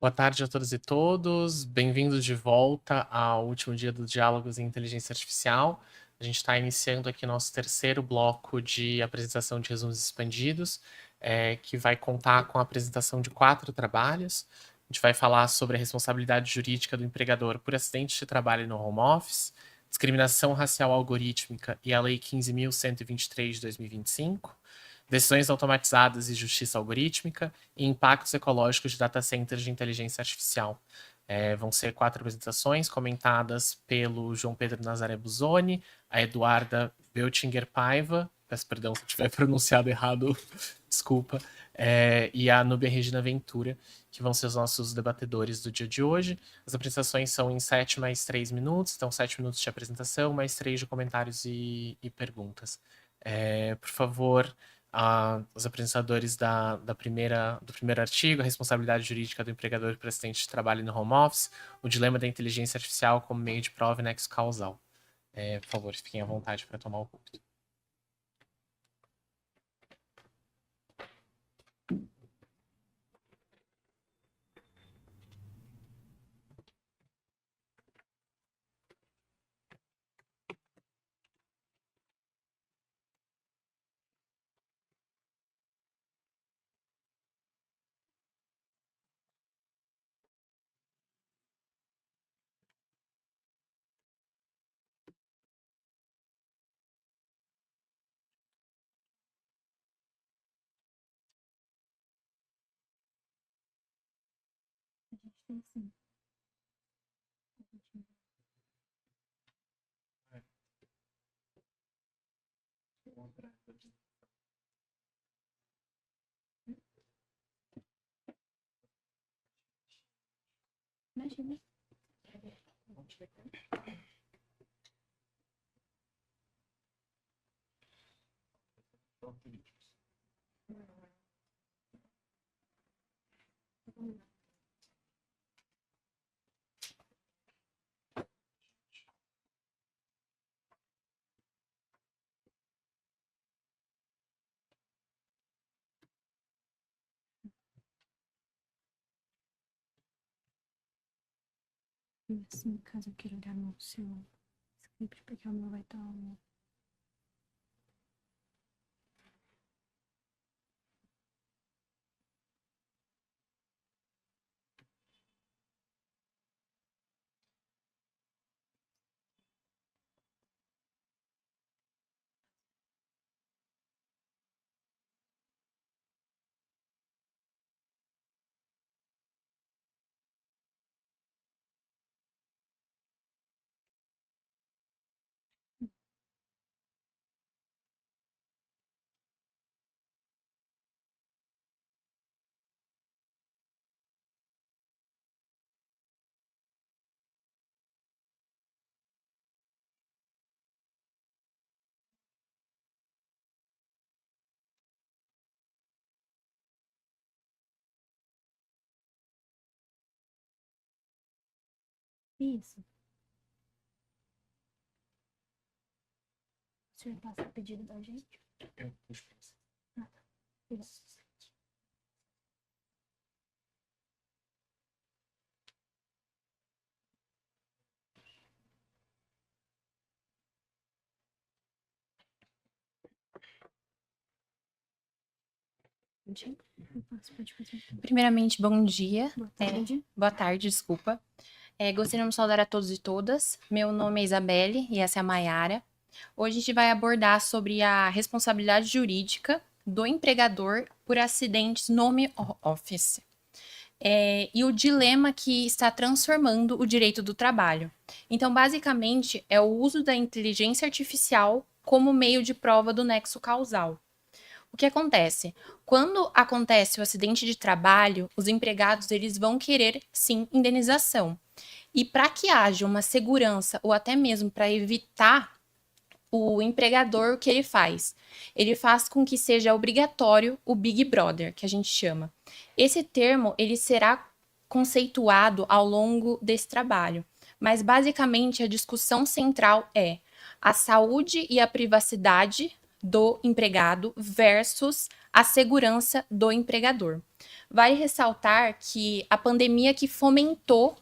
Boa tarde a todas e todos, bem-vindos de volta ao último dia dos Diálogos em Inteligência Artificial. A gente está iniciando aqui nosso terceiro bloco de apresentação de resumos expandidos, que vai contar com a apresentação de 4 trabalhos. A gente vai falar sobre a responsabilidade jurídica do empregador por acidente de trabalho no home office, discriminação racial algorítmica e a Lei 15.123 de 2025, decisões automatizadas e justiça algorítmica e impactos ecológicos de data centers de inteligência artificial. Vão ser 4 apresentações comentadas pelo João Pedro Nazaré Busoni, a Eduarda Beltinger Paiva, peço perdão se eu tiver pronunciado errado, desculpa, e a Núbia Regina Ventura, que vão ser os nossos debatedores do dia de hoje. As apresentações são em 7 mais 3 minutos, então 7 minutos de apresentação, mais 3 de comentários e perguntas. Por favor, os apresentadores do primeiro artigo, a responsabilidade jurídica do empregador por acidente de trabalho no home office, o dilema da inteligência artificial como meio de prova e nexo causal. Por favor, fiquem à vontade para tomar o púlpito. Tem sim. Imagina. Assim, caso eu queira olhar no seu script, porque o meu vai estar... Isso. O senhor passa o pedido da gente? Eu puxo para você. Ah, tá. Obrigada. Pode fazer. Primeiramente, bom dia. Boa tarde. Boa tarde, desculpa. Gostaríamos de saudar a todos e todas. Meu nome é Isabelle e essa é a Maiara. Hoje a gente vai abordar sobre a responsabilidade jurídica do empregador por acidentes no home office. E o dilema que está transformando o direito do trabalho. Então, basicamente, é o uso da inteligência artificial como meio de prova do nexo causal. O que acontece? Quando acontece o acidente de trabalho, os empregados eles vão querer, sim, indenização. E para que haja uma segurança, ou até mesmo para evitar o empregador, o que ele faz? Ele faz com que seja obrigatório o Big Brother, que a gente chama. Esse termo ele será conceituado ao longo desse trabalho. Mas, basicamente, a discussão central é a saúde e a privacidade do empregado versus a segurança do empregador. Vale ressaltar que a pandemia que fomentou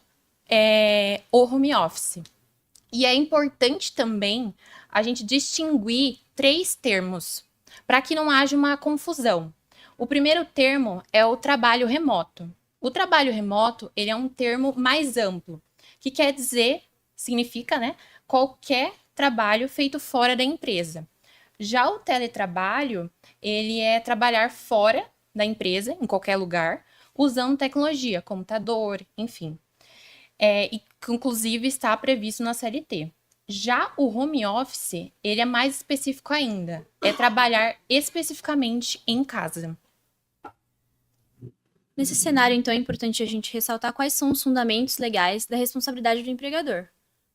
o home office. E é importante também a gente distinguir 3 termos, para que não haja uma confusão. O primeiro termo é o trabalho remoto. O trabalho remoto, ele é um termo mais amplo, que quer dizer, significa, né, qualquer trabalho feito fora da empresa. Já o teletrabalho, ele é trabalhar fora da empresa, em qualquer lugar, usando tecnologia, computador, enfim. E que inclusive está previsto na CLT. Já o home office, ele é mais específico ainda. É trabalhar especificamente em casa. Nesse cenário, então, é importante a gente ressaltar quais são os fundamentos legais da responsabilidade do empregador.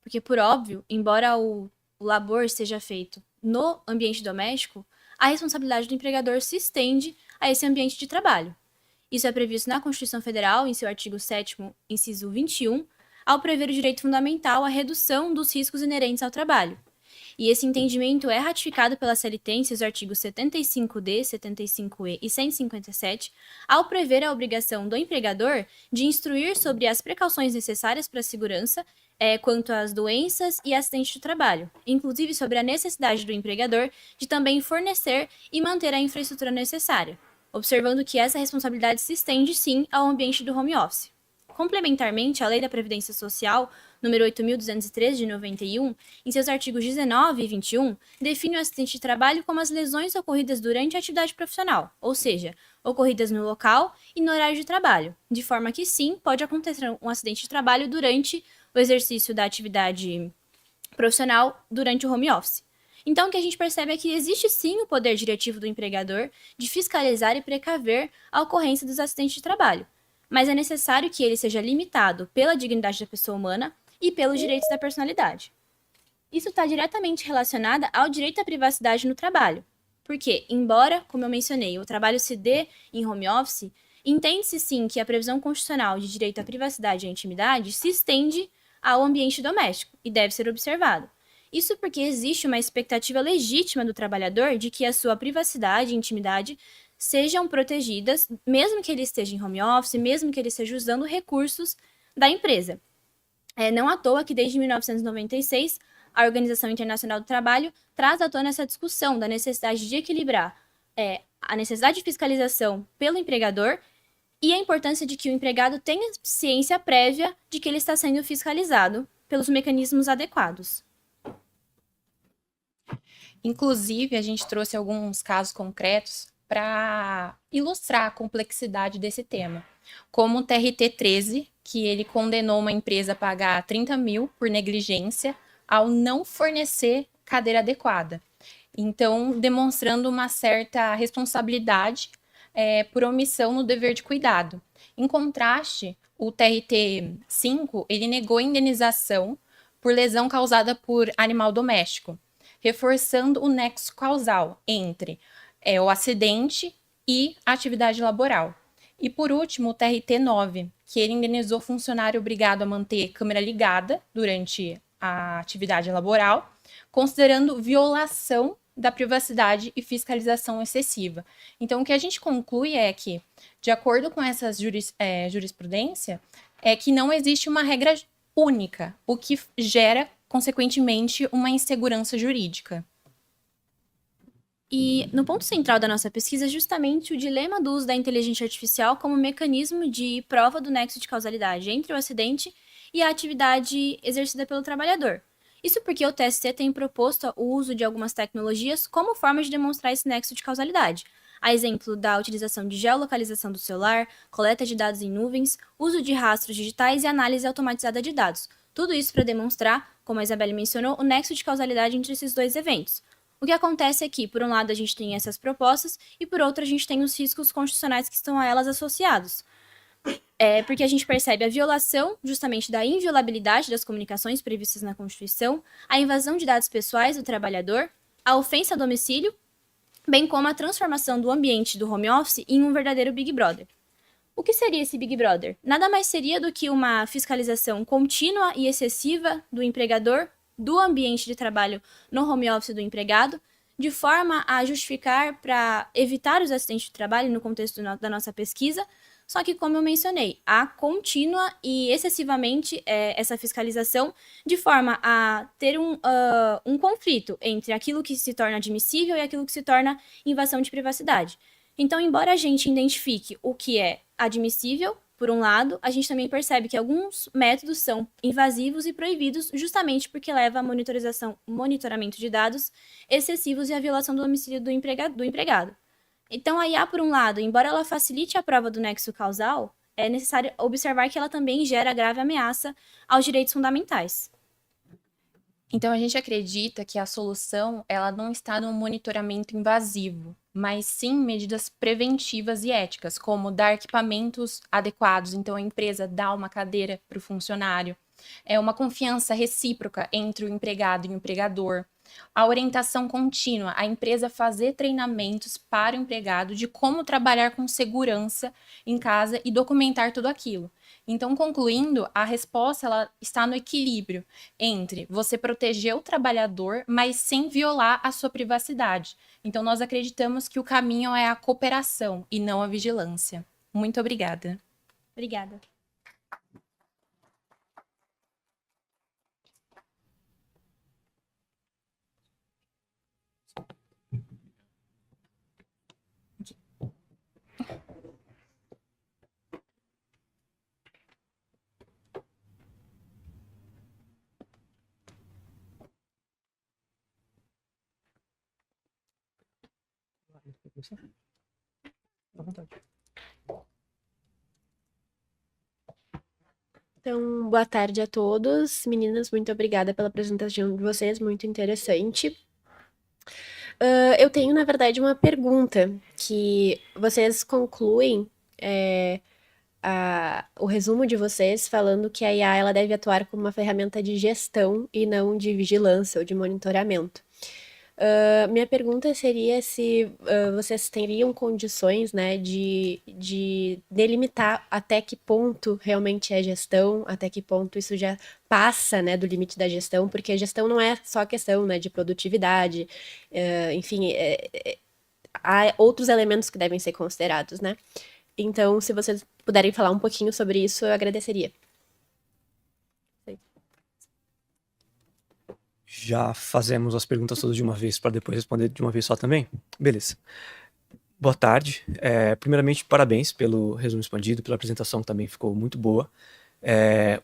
Porque, por óbvio, embora o labor seja feito no ambiente doméstico, a responsabilidade do empregador se estende a esse ambiente de trabalho. Isso é previsto na Constituição Federal, em seu artigo 7º, inciso 21, ao prever o direito fundamental à redução dos riscos inerentes ao trabalho. E esse entendimento é ratificado pela CLT em seus artigos 75D, 75E e 157, ao prever a obrigação do empregador de instruir sobre as precauções necessárias para a segurança quanto às doenças e acidentes de trabalho, inclusive sobre a necessidade do empregador de também fornecer e manter a infraestrutura necessária, observando que essa responsabilidade se estende, sim, ao ambiente do home office. Complementarmente, a Lei da Previdência Social, número 8.213, de 91, em seus artigos 19 e 21, define o acidente de trabalho como as lesões ocorridas durante a atividade profissional, ou seja, ocorridas no local e no horário de trabalho, de forma que, sim, pode acontecer um acidente de trabalho durante o exercício da atividade profissional durante o home office. Então, o que a gente percebe é que existe, sim, o poder diretivo do empregador de fiscalizar e precaver a ocorrência dos acidentes de trabalho, mas é necessário que ele seja limitado pela dignidade da pessoa humana e pelos direitos da personalidade. Isso está diretamente relacionado ao direito à privacidade no trabalho, porque, embora, como eu mencionei, o trabalho se dê em home office, entende-se sim que a previsão constitucional de direito à privacidade e à intimidade se estende ao ambiente doméstico e deve ser observado. Isso porque existe uma expectativa legítima do trabalhador de que a sua privacidade e intimidade sejam protegidas, mesmo que ele esteja em home office, mesmo que ele esteja usando recursos da empresa. Não à toa que desde 1996, a Organização Internacional do Trabalho traz à tona essa discussão da necessidade de equilibrar a necessidade de fiscalização pelo empregador e a importância de que o empregado tenha ciência prévia de que ele está sendo fiscalizado pelos mecanismos adequados. Inclusive, a gente trouxe alguns casos concretos para ilustrar a complexidade desse tema, como o TRT-13, que ele condenou uma empresa a pagar 30 mil por negligência ao não fornecer cadeira adequada. Então, demonstrando uma certa responsabilidade por omissão no dever de cuidado. Em contraste, o TRT-5, ele negou indenização por lesão causada por animal doméstico, reforçando o nexo causal entre o acidente e a atividade laboral. E por último, o TRT-9, que ele indenizou funcionário obrigado a manter câmera ligada durante a atividade laboral, considerando violação da privacidade e fiscalização excessiva. Então, o que a gente conclui é que, de acordo com essa jurisprudência, é que não existe uma regra única, o que gera, consequentemente, uma insegurança jurídica. E no ponto central da nossa pesquisa é justamente o dilema do uso da inteligência artificial como mecanismo de prova do nexo de causalidade entre o acidente e a atividade exercida pelo trabalhador. Isso porque o TST tem proposto o uso de algumas tecnologias como forma de demonstrar esse nexo de causalidade, a exemplo da utilização de geolocalização do celular, coleta de dados em nuvens, uso de rastros digitais e análise automatizada de dados. Tudo isso para demonstrar, como a Isabelle mencionou, o nexo de causalidade entre esses dois eventos. O que acontece é que, por um lado, a gente tem essas propostas e, por outro, a gente tem os riscos constitucionais que estão a elas associados. Porque a gente percebe a violação, justamente, da inviolabilidade das comunicações previstas na Constituição, a invasão de dados pessoais do trabalhador, a ofensa a domicílio, bem como a transformação do ambiente do home office em um verdadeiro Big Brother. O que seria esse Big Brother? Nada mais seria do que uma fiscalização contínua e excessiva do empregador, do ambiente de trabalho no home office do empregado, de forma a justificar para evitar os acidentes de trabalho no contexto da nossa pesquisa. Só que, como eu mencionei, há contínua e excessivamente essa fiscalização de forma a ter um conflito entre aquilo que se torna admissível e aquilo que se torna invasão de privacidade. Então, embora a gente identifique o que é admissível, por um lado, a gente também percebe que alguns métodos são invasivos e proibidos justamente porque leva a monitoramento de dados excessivos e a violação do domicílio do empregado. Então, a IA, por um lado, embora ela facilite a prova do nexo causal, é necessário observar que ela também gera grave ameaça aos direitos fundamentais. Então, a gente acredita que a solução ela não está no monitoramento invasivo, mas sim medidas preventivas e éticas, como dar equipamentos adequados. Então, a empresa dá uma cadeira para o funcionário, uma confiança recíproca entre o empregado e o empregador, a orientação contínua, a empresa fazer treinamentos para o empregado de como trabalhar com segurança em casa e documentar tudo aquilo. Então, concluindo, a resposta ela está no equilíbrio entre você proteger o trabalhador, mas sem violar a sua privacidade. Então, nós acreditamos que o caminho é a cooperação e não a vigilância. Muito obrigada. Obrigada. Então, boa tarde a todos. Meninas, muito obrigada pela apresentação de vocês, muito interessante. Eu tenho, na verdade, uma pergunta, que vocês concluem o resumo de vocês falando que a IA ela deve atuar como uma ferramenta de gestão e não de vigilância ou de monitoramento. Minha pergunta seria se vocês teriam condições, né, de delimitar até que ponto realmente é gestão, até que ponto isso já passa, né, do limite da gestão, porque a gestão não é só questão, né, de produtividade, enfim, há outros elementos que devem ser considerados, né? Então, se vocês puderem falar um pouquinho sobre isso, eu agradeceria. Já fazemos as perguntas todas de uma vez para depois responder de uma vez só também? Beleza. Boa tarde. Primeiramente, parabéns pelo resumo expandido, pela apresentação que também ficou muito boa.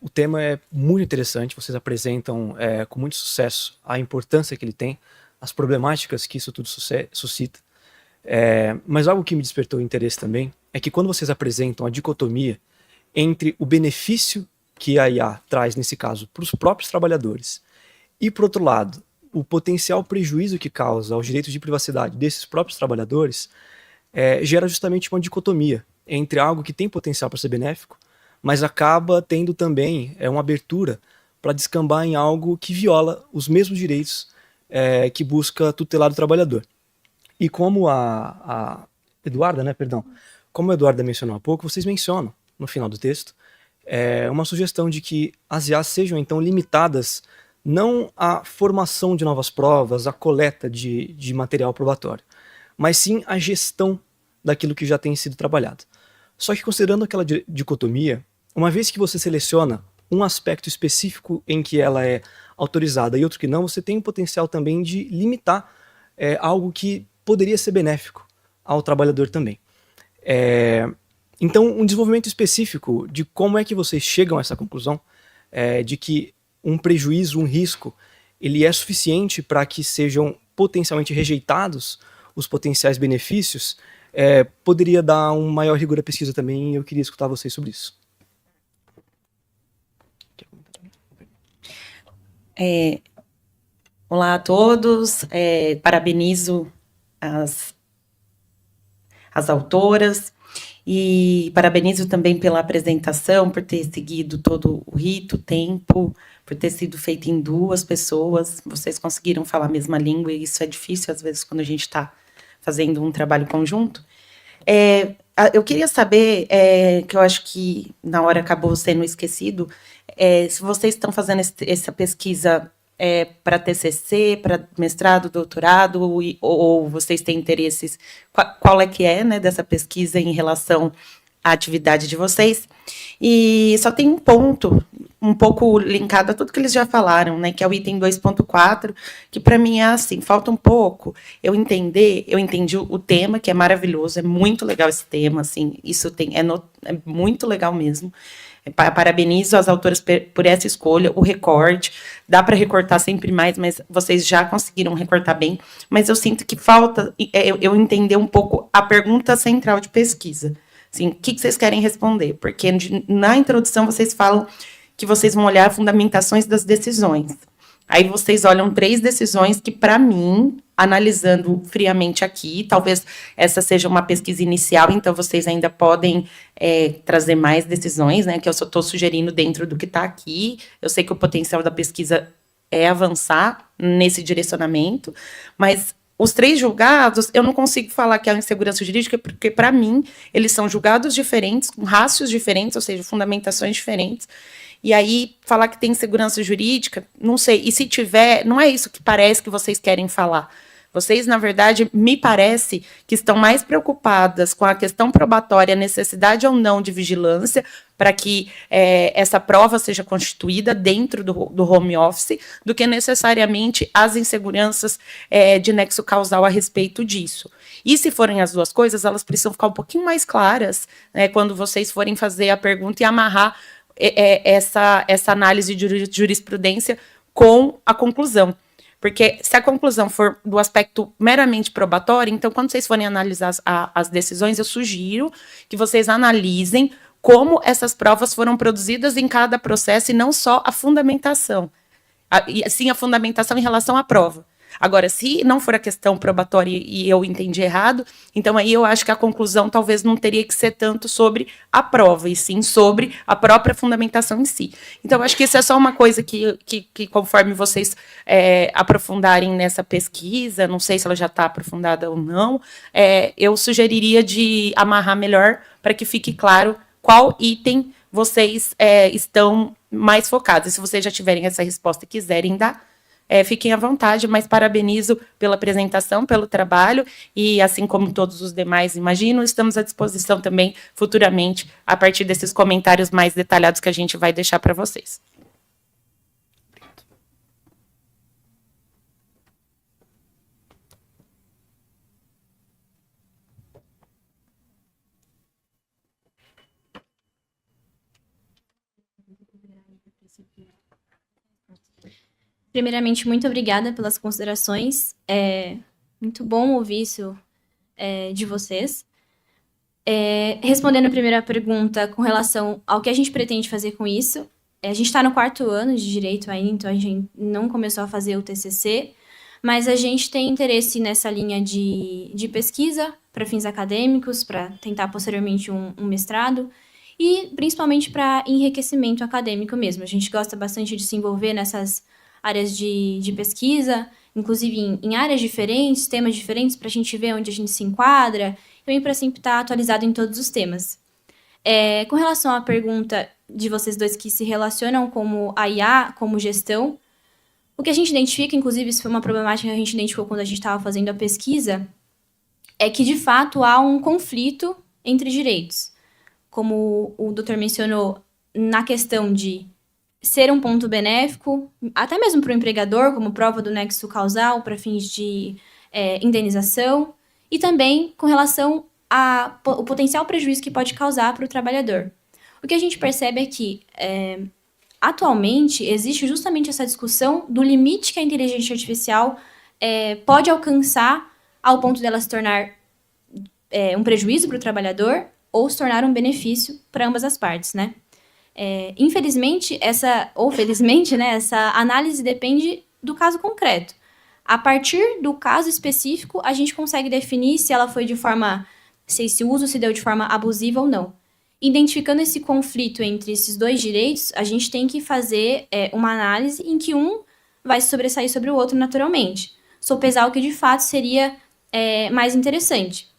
O tema é muito interessante, vocês apresentam com muito sucesso a importância que ele tem, as problemáticas que isso tudo suscita. Mas algo que me despertou interesse também é que quando vocês apresentam a dicotomia entre o benefício que a IA traz, nesse caso, para os próprios trabalhadores, e, por outro lado, o potencial prejuízo que causa aos direitos de privacidade desses próprios trabalhadores, gera justamente uma dicotomia entre algo que tem potencial para ser benéfico, mas acaba tendo também uma abertura para descambar em algo que viola os mesmos direitos que busca tutelar o trabalhador. E como a Eduarda, né, perdão, como a Eduarda mencionou há pouco, vocês mencionam, no final do texto, uma sugestão de que as IAs sejam, então, limitadas não à formação de novas provas, à coleta de material probatório, mas sim à gestão daquilo que já tem sido trabalhado. Só que considerando aquela dicotomia, uma vez que você seleciona um aspecto específico em que ela é autorizada e outro que não, você tem o potencial também de limitar algo que poderia ser benéfico ao trabalhador também. Então, um desenvolvimento específico de como é que vocês chegam a essa conclusão, de que um prejuízo, um risco, ele é suficiente para que sejam potencialmente rejeitados os potenciais benefícios, poderia dar um maior rigor à pesquisa também, e eu queria escutar vocês sobre isso. Olá a todos, parabenizo as autoras e parabenizo também pela apresentação, por ter seguido todo o rito, o tempo, por ter sido feito em 2 pessoas. Vocês conseguiram falar a mesma língua e isso é difícil às vezes quando a gente está fazendo um trabalho conjunto. Eu queria saber, que eu acho que na hora acabou sendo esquecido, se vocês estão fazendo essa pesquisa para TCC, para mestrado, doutorado, ou vocês têm interesses? Qual é que é, né, dessa pesquisa em relação à atividade de vocês? E só tem um ponto, um pouco linkado a tudo que eles já falaram, né, que é o item 2.4, que para mim é assim, falta um pouco eu entendi o tema, que é maravilhoso, é muito legal esse tema, assim, isso é muito legal mesmo. Parabenizo as autoras por essa escolha, o recorte, dá para recortar sempre mais, mas vocês já conseguiram recortar bem, mas eu sinto que falta eu entender um pouco a pergunta central de pesquisa. Assim, o que vocês querem responder? Porque na introdução vocês falam que vocês vão olhar fundamentações das decisões. Aí vocês olham 3 decisões que, para mim, analisando friamente aqui, talvez essa seja uma pesquisa inicial, então vocês ainda podem trazer mais decisões, né, que eu só estou sugerindo dentro do que está aqui. Eu sei que o potencial da pesquisa é avançar nesse direcionamento, mas os 3 julgados, eu não consigo falar que é uma insegurança jurídica, porque, para mim, eles são julgados diferentes, com rácios diferentes, ou seja, fundamentações diferentes. E aí, falar que tem insegurança jurídica, não sei. E se tiver, não é isso que parece que vocês querem falar. Vocês, na verdade, me parece que estão mais preocupadas com a questão probatória, a necessidade ou não de vigilância, para que essa prova seja constituída dentro do home office, do que necessariamente as inseguranças de nexo causal a respeito disso. E se forem as duas coisas, elas precisam ficar um pouquinho mais claras, né, quando vocês forem fazer a pergunta e amarrar essa análise de jurisprudência com a conclusão. Porque se a conclusão for do aspecto meramente probatório, então, quando vocês forem analisar as decisões, eu sugiro que vocês analisem como essas provas foram produzidas em cada processo e não só a fundamentação. E sim a fundamentação em relação à prova. Agora, se não for a questão probatória e eu entendi errado, então aí eu acho que a conclusão talvez não teria que ser tanto sobre a prova, e sim sobre a própria fundamentação em si. Então, eu acho que isso é só uma coisa que conforme vocês aprofundarem nessa pesquisa, não sei se ela já está aprofundada ou não, eu sugeriria de amarrar melhor para que fique claro qual item vocês estão mais focados. E se vocês já tiverem essa resposta e quiserem dar, fiquem à vontade, mas parabenizo pela apresentação, pelo trabalho, e assim como todos os demais, imagino, estamos à disposição também futuramente, a partir desses comentários mais detalhados que a gente vai deixar para vocês. Primeiramente, muito obrigada pelas considerações. É muito bom ouvir isso de vocês. Respondendo a primeira pergunta com relação ao que a gente pretende fazer com isso, a gente está no 4º ano de Direito ainda, então a gente não começou a fazer o TCC, mas a gente tem interesse nessa linha de pesquisa para fins acadêmicos, para tentar posteriormente um mestrado, e principalmente para enriquecimento acadêmico mesmo. A gente gosta bastante de se envolver nessas áreas de pesquisa, inclusive em áreas diferentes, temas diferentes, para a gente ver onde a gente se enquadra, e também para sempre estar atualizado em todos os temas. Com relação à pergunta de vocês dois que se relacionam como a IA, como gestão, o que a gente identifica, inclusive isso foi uma problemática que a gente identificou quando a gente estava fazendo a pesquisa, é que, de fato, há um conflito entre direitos. Como o doutor mencionou, na questão de ser um ponto benéfico, até mesmo para o empregador, como prova do nexo causal para fins de indenização, e também com relação ao potencial prejuízo que pode causar para o trabalhador. O que a gente percebe é que, atualmente, existe justamente essa discussão do limite que a inteligência artificial pode alcançar ao ponto dela se tornar um prejuízo para o trabalhador ou se tornar um benefício para ambas as partes, né? Infelizmente, ou felizmente, né, essa análise depende do caso concreto. A partir do caso específico, a gente consegue definir se ela foi se esse uso se deu de forma abusiva ou não. Identificando esse conflito entre esses dois direitos, a gente tem que fazer uma análise em que um vai se sobressair sobre o outro naturalmente, sopesar o que de fato seria mais interessante.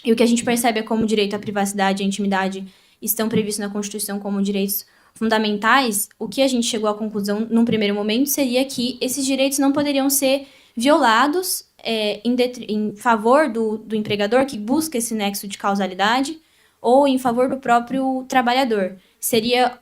E o que a gente percebe é como o direito à privacidade e à intimidade estão previstos na Constituição como direitos fundamentais, o que a gente chegou à conclusão num primeiro momento seria que esses direitos não poderiam ser violados em favor do empregador que busca esse nexo de causalidade ou em favor do próprio trabalhador. Seria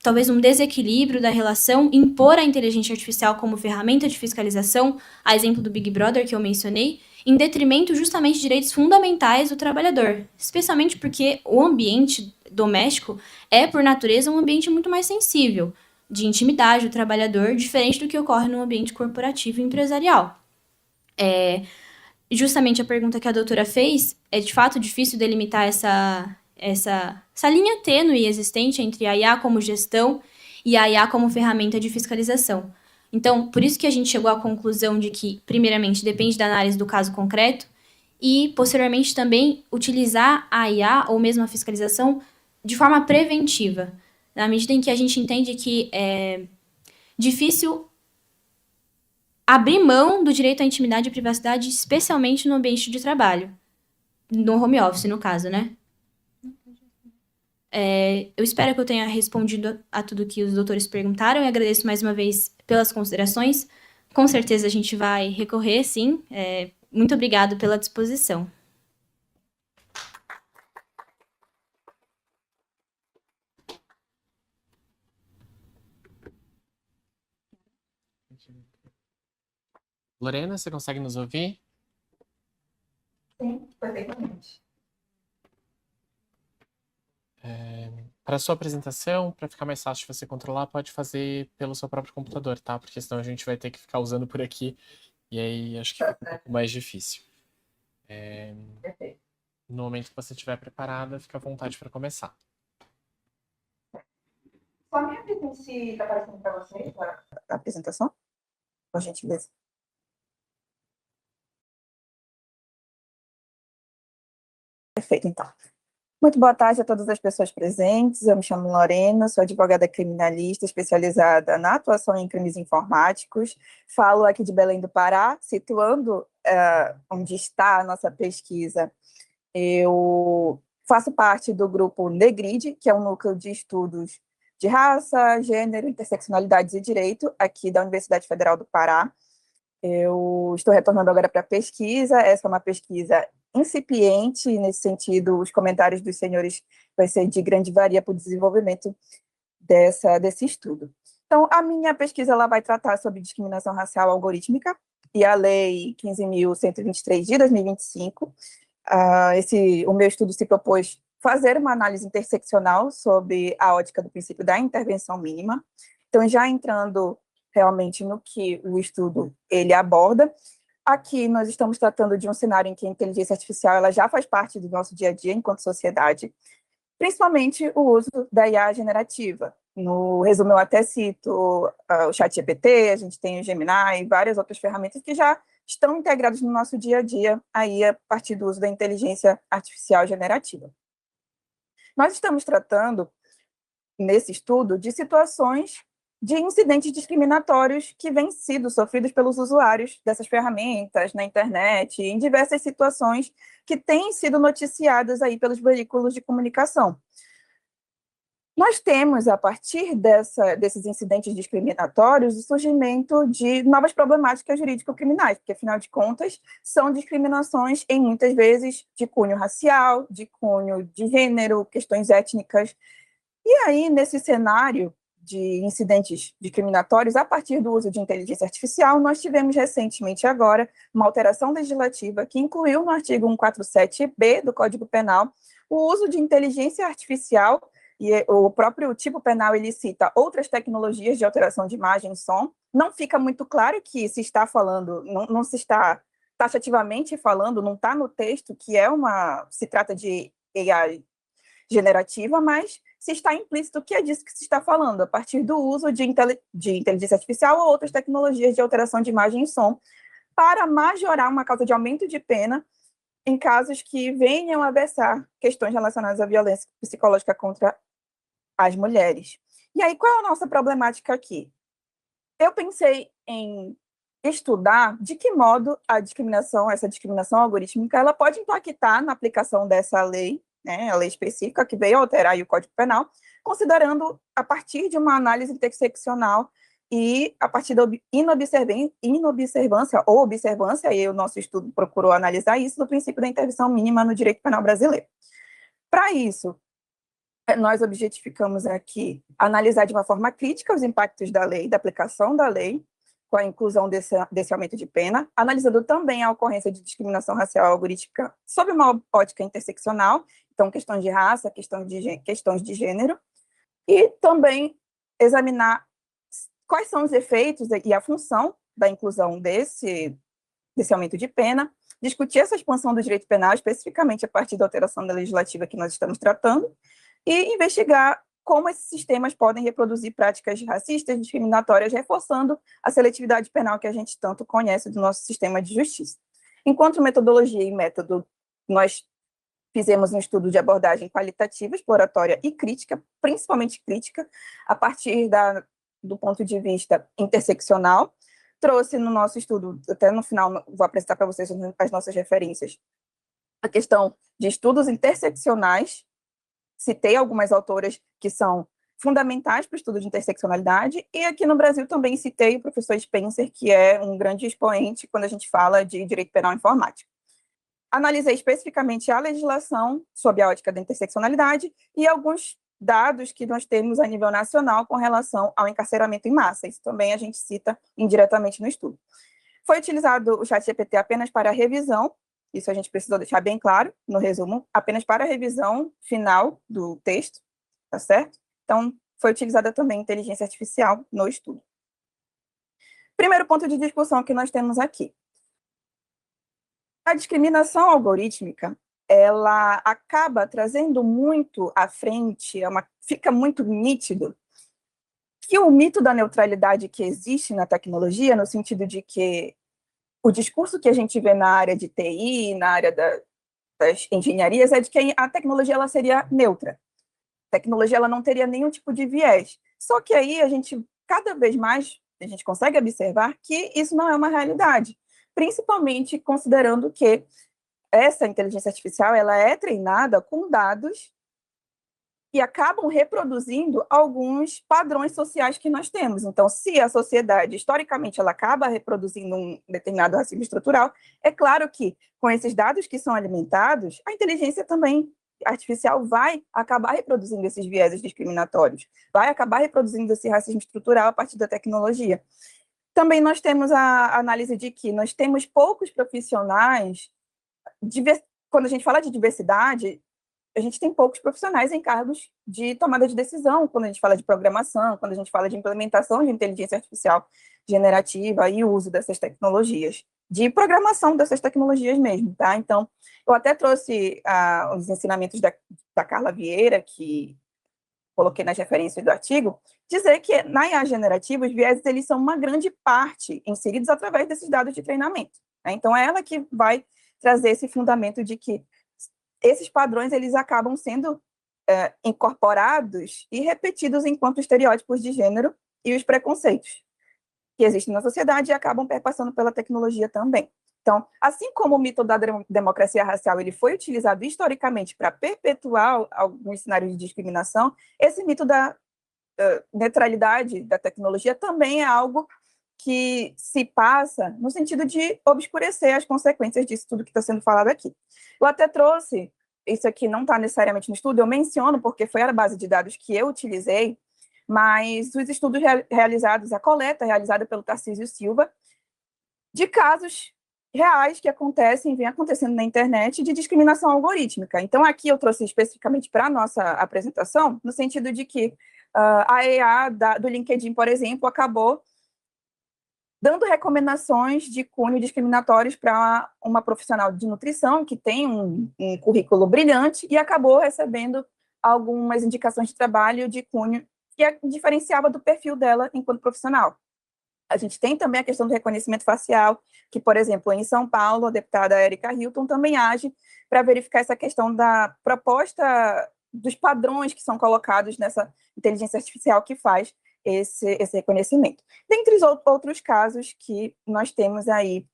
talvez um desequilíbrio da relação, impor a inteligência artificial como ferramenta de fiscalização, a exemplo do Big Brother que eu mencionei, em detrimento justamente de direitos fundamentais do trabalhador, especialmente porque o ambiente doméstico é, por natureza, um ambiente muito mais sensível, de intimidade do trabalhador, diferente do que ocorre no ambiente corporativo e empresarial. Justamente a pergunta que a doutora fez, é de fato difícil delimitar essa linha tênue existente entre a IA como gestão e a IA como ferramenta de fiscalização. Então, por isso que a gente chegou à conclusão de que, primeiramente, depende da análise do caso concreto e, posteriormente, também utilizar a IA ou mesmo a fiscalização de forma preventiva, na medida em que a gente entende que é difícil abrir mão do direito à intimidade e privacidade, especialmente no ambiente de trabalho, no home office, no caso, né? Eu espero que eu tenha respondido a tudo que os doutores perguntaram e agradeço mais uma vez pelas considerações. Com certeza a gente vai recorrer, sim. Muito obrigado pela disposição. Lorena, você consegue nos ouvir? Sim, perfeitamente. Para a sua apresentação, para ficar mais fácil de você controlar, pode fazer pelo seu próprio computador, tá? Porque senão a gente vai ter que ficar usando por aqui e aí acho que fica um pouco mais difícil. Perfeito. No momento que você estiver preparada, fica à vontade para começar. Só me avisem se está aparecendo para vocês a apresentação, por gentileza. Perfeito, então. Muito boa tarde a todas as pessoas presentes. Eu me chamo Lorena, sou advogada criminalista especializada na atuação em crimes informáticos. Falo aqui de Belém do Pará, situando onde está a nossa pesquisa. Eu faço parte do grupo NEGRID, que é um núcleo de estudos de raça, gênero, interseccionalidades e direito, aqui da Universidade Federal do Pará. Eu estou retornando agora para a pesquisa. Essa é uma pesquisa incipiente, nesse sentido, os comentários dos senhores vai ser de grande valia para o desenvolvimento desse estudo. Então, a minha pesquisa ela vai tratar sobre discriminação racial algorítmica e a Lei 15.123 de 2025. O meu estudo se propôs fazer uma análise interseccional sobre a ótica do princípio da intervenção mínima. Então, já entrando realmente no que o estudo ele aborda, aqui nós estamos tratando de um cenário em que a inteligência artificial ela já faz parte do nosso dia a dia enquanto sociedade, principalmente o uso da IA generativa. No resumo, eu até cito o ChatGPT, a gente tem o Gemini e várias outras ferramentas que já estão integradas no nosso dia a dia, aí a partir do uso da inteligência artificial generativa. Nós estamos tratando, nesse estudo, de situações de incidentes discriminatórios que vêm sido sofridos pelos usuários dessas ferramentas na internet, em diversas situações que têm sido noticiadas aí pelos veículos de comunicação. Nós temos, a partir desses incidentes discriminatórios, o surgimento de novas problemáticas jurídico-criminais, porque, afinal de contas, são discriminações, em muitas vezes, de cunho racial, de cunho de gênero, questões étnicas. E aí, nesse cenário de incidentes discriminatórios, a partir do uso de inteligência artificial, nós tivemos recentemente agora uma alteração legislativa que incluiu no artigo 147b do Código Penal o uso de inteligência artificial, e o próprio tipo penal ele cita outras tecnologias de alteração de imagem e som. Não fica muito claro que se está falando, não se está taxativamente falando, não está no texto que se trata de AI generativa, mas se está implícito que é disso que se está falando, a partir do uso de inteligência artificial ou outras tecnologias de alteração de imagem e som, para majorar uma causa de aumento de pena em casos que venham a versar questões relacionadas à violência psicológica contra as mulheres. E aí, qual é a nossa problemática aqui? Eu pensei em estudar de que modo essa discriminação algorítmica, ela pode impactar na aplicação dessa lei, né, a lei específica que veio alterar aí o Código Penal, considerando a partir de uma análise interseccional e a partir da inobservância ou observância, e o nosso estudo procurou analisar isso, do princípio da intervenção mínima no direito penal brasileiro. Para isso, nós objetificamos aqui analisar de uma forma crítica os impactos da lei, da aplicação da lei, com a inclusão desse aumento de pena, analisando também a ocorrência de discriminação racial algorítmica sob uma ótica interseccional, então questões de raça, questões de gênero, e também examinar quais são os efeitos e a função da inclusão desse aumento de pena, discutir essa expansão do direito penal, especificamente a partir da alteração da legislativa que nós estamos tratando, e investigar como esses sistemas podem reproduzir práticas racistas, discriminatórias, reforçando a seletividade penal que a gente tanto conhece do nosso sistema de justiça. Enquanto metodologia e método, nós fizemos um estudo de abordagem qualitativa, exploratória e crítica, principalmente crítica, a partir do ponto de vista interseccional. Trouxe no nosso estudo, até no final vou apresentar para vocês as nossas referências, a questão de estudos interseccionais. Citei algumas autoras que são fundamentais para o estudo de interseccionalidade, e aqui no Brasil também citei o professor Spencer, que é um grande expoente quando a gente fala de direito penal informático. Analisei especificamente a legislação sob a ótica da interseccionalidade e alguns dados que nós temos a nível nacional com relação ao encarceramento em massa. Isso também a gente cita indiretamente no estudo. Foi utilizado o ChatGPT apenas para revisão, isso a gente precisou deixar bem claro, no resumo, apenas para a revisão final do texto, tá certo? Então, foi utilizada também inteligência artificial no estudo. Primeiro ponto de discussão que nós temos aqui. A discriminação algorítmica, ela acaba trazendo muito à frente, fica muito nítido que o mito da neutralidade que existe na tecnologia, no sentido de que o discurso que a gente vê na área de TI, na área das engenharias, é de que a tecnologia ela seria neutra. A tecnologia ela não teria nenhum tipo de viés. Só que aí cada vez mais, a gente consegue observar que isso não é uma realidade, principalmente considerando que essa inteligência artificial ela é treinada com dados que acabam reproduzindo alguns padrões sociais que nós temos. Então, se a sociedade, historicamente, ela acaba reproduzindo um determinado racismo estrutural, é claro que, com esses dados que são alimentados, a inteligência também artificial vai acabar reproduzindo esses vieses discriminatórios, vai acabar reproduzindo esse racismo estrutural a partir da tecnologia. Também nós temos a análise de que nós temos poucos profissionais, quando a gente fala de diversidade, a gente tem poucos profissionais em cargos de tomada de decisão, quando a gente fala de programação, quando a gente fala de implementação de inteligência artificial generativa e uso dessas tecnologias, de programação dessas tecnologias mesmo, tá? Então, eu até trouxe os ensinamentos da Carla Vieira, que coloquei nas referências do artigo, dizer que na IA generativa, os vieses, eles são uma grande parte inseridos através desses dados de treinamento, né? Então, é ela que vai trazer esse fundamento de que esses padrões eles acabam sendo incorporados e repetidos enquanto estereótipos de gênero e os preconceitos que existem na sociedade e acabam perpassando pela tecnologia também. Então, assim como o mito da democracia racial ele foi utilizado historicamente para perpetuar alguns cenários de discriminação, esse mito da neutralidade da tecnologia também é algo que se passa no sentido de obscurecer as consequências disso tudo que está sendo falado aqui. Eu até trouxe, isso aqui não está necessariamente no estudo, eu menciono porque foi a base de dados que eu utilizei, mas os estudos realizados, a coleta realizada pelo Tarcísio Silva, de casos reais que vem acontecendo na internet de discriminação algorítmica. Então, aqui eu trouxe especificamente para a nossa apresentação, no sentido de que a EA do LinkedIn, por exemplo, acabou dando recomendações de cunho discriminatórios para uma profissional de nutrição que tem um currículo brilhante e acabou recebendo algumas indicações de trabalho de cunho que diferenciava do perfil dela enquanto profissional. A gente tem também a questão do reconhecimento facial, que, por exemplo, em São Paulo, a deputada Erika Hilton também age para verificar essa questão da proposta dos padrões que são colocados nessa inteligência artificial que faz esse reconhecimento. Dentre os outros casos que nós temos aí,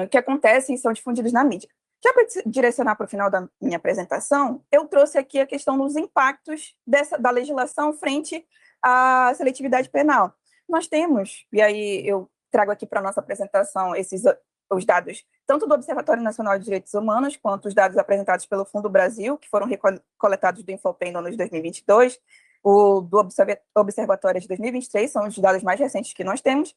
que acontecem e são difundidos na mídia. Já para direcionar para o final da minha apresentação, eu trouxe aqui a questão dos impactos da legislação frente à seletividade penal. Nós temos, e aí eu trago aqui para a nossa apresentação os dados tanto do Observatório Nacional de Direitos Humanos, quanto os dados apresentados pelo Fundo Brasil, que foram coletados do Infopen no ano de 2022, o do Observatório de 2023, são os dados mais recentes que nós temos,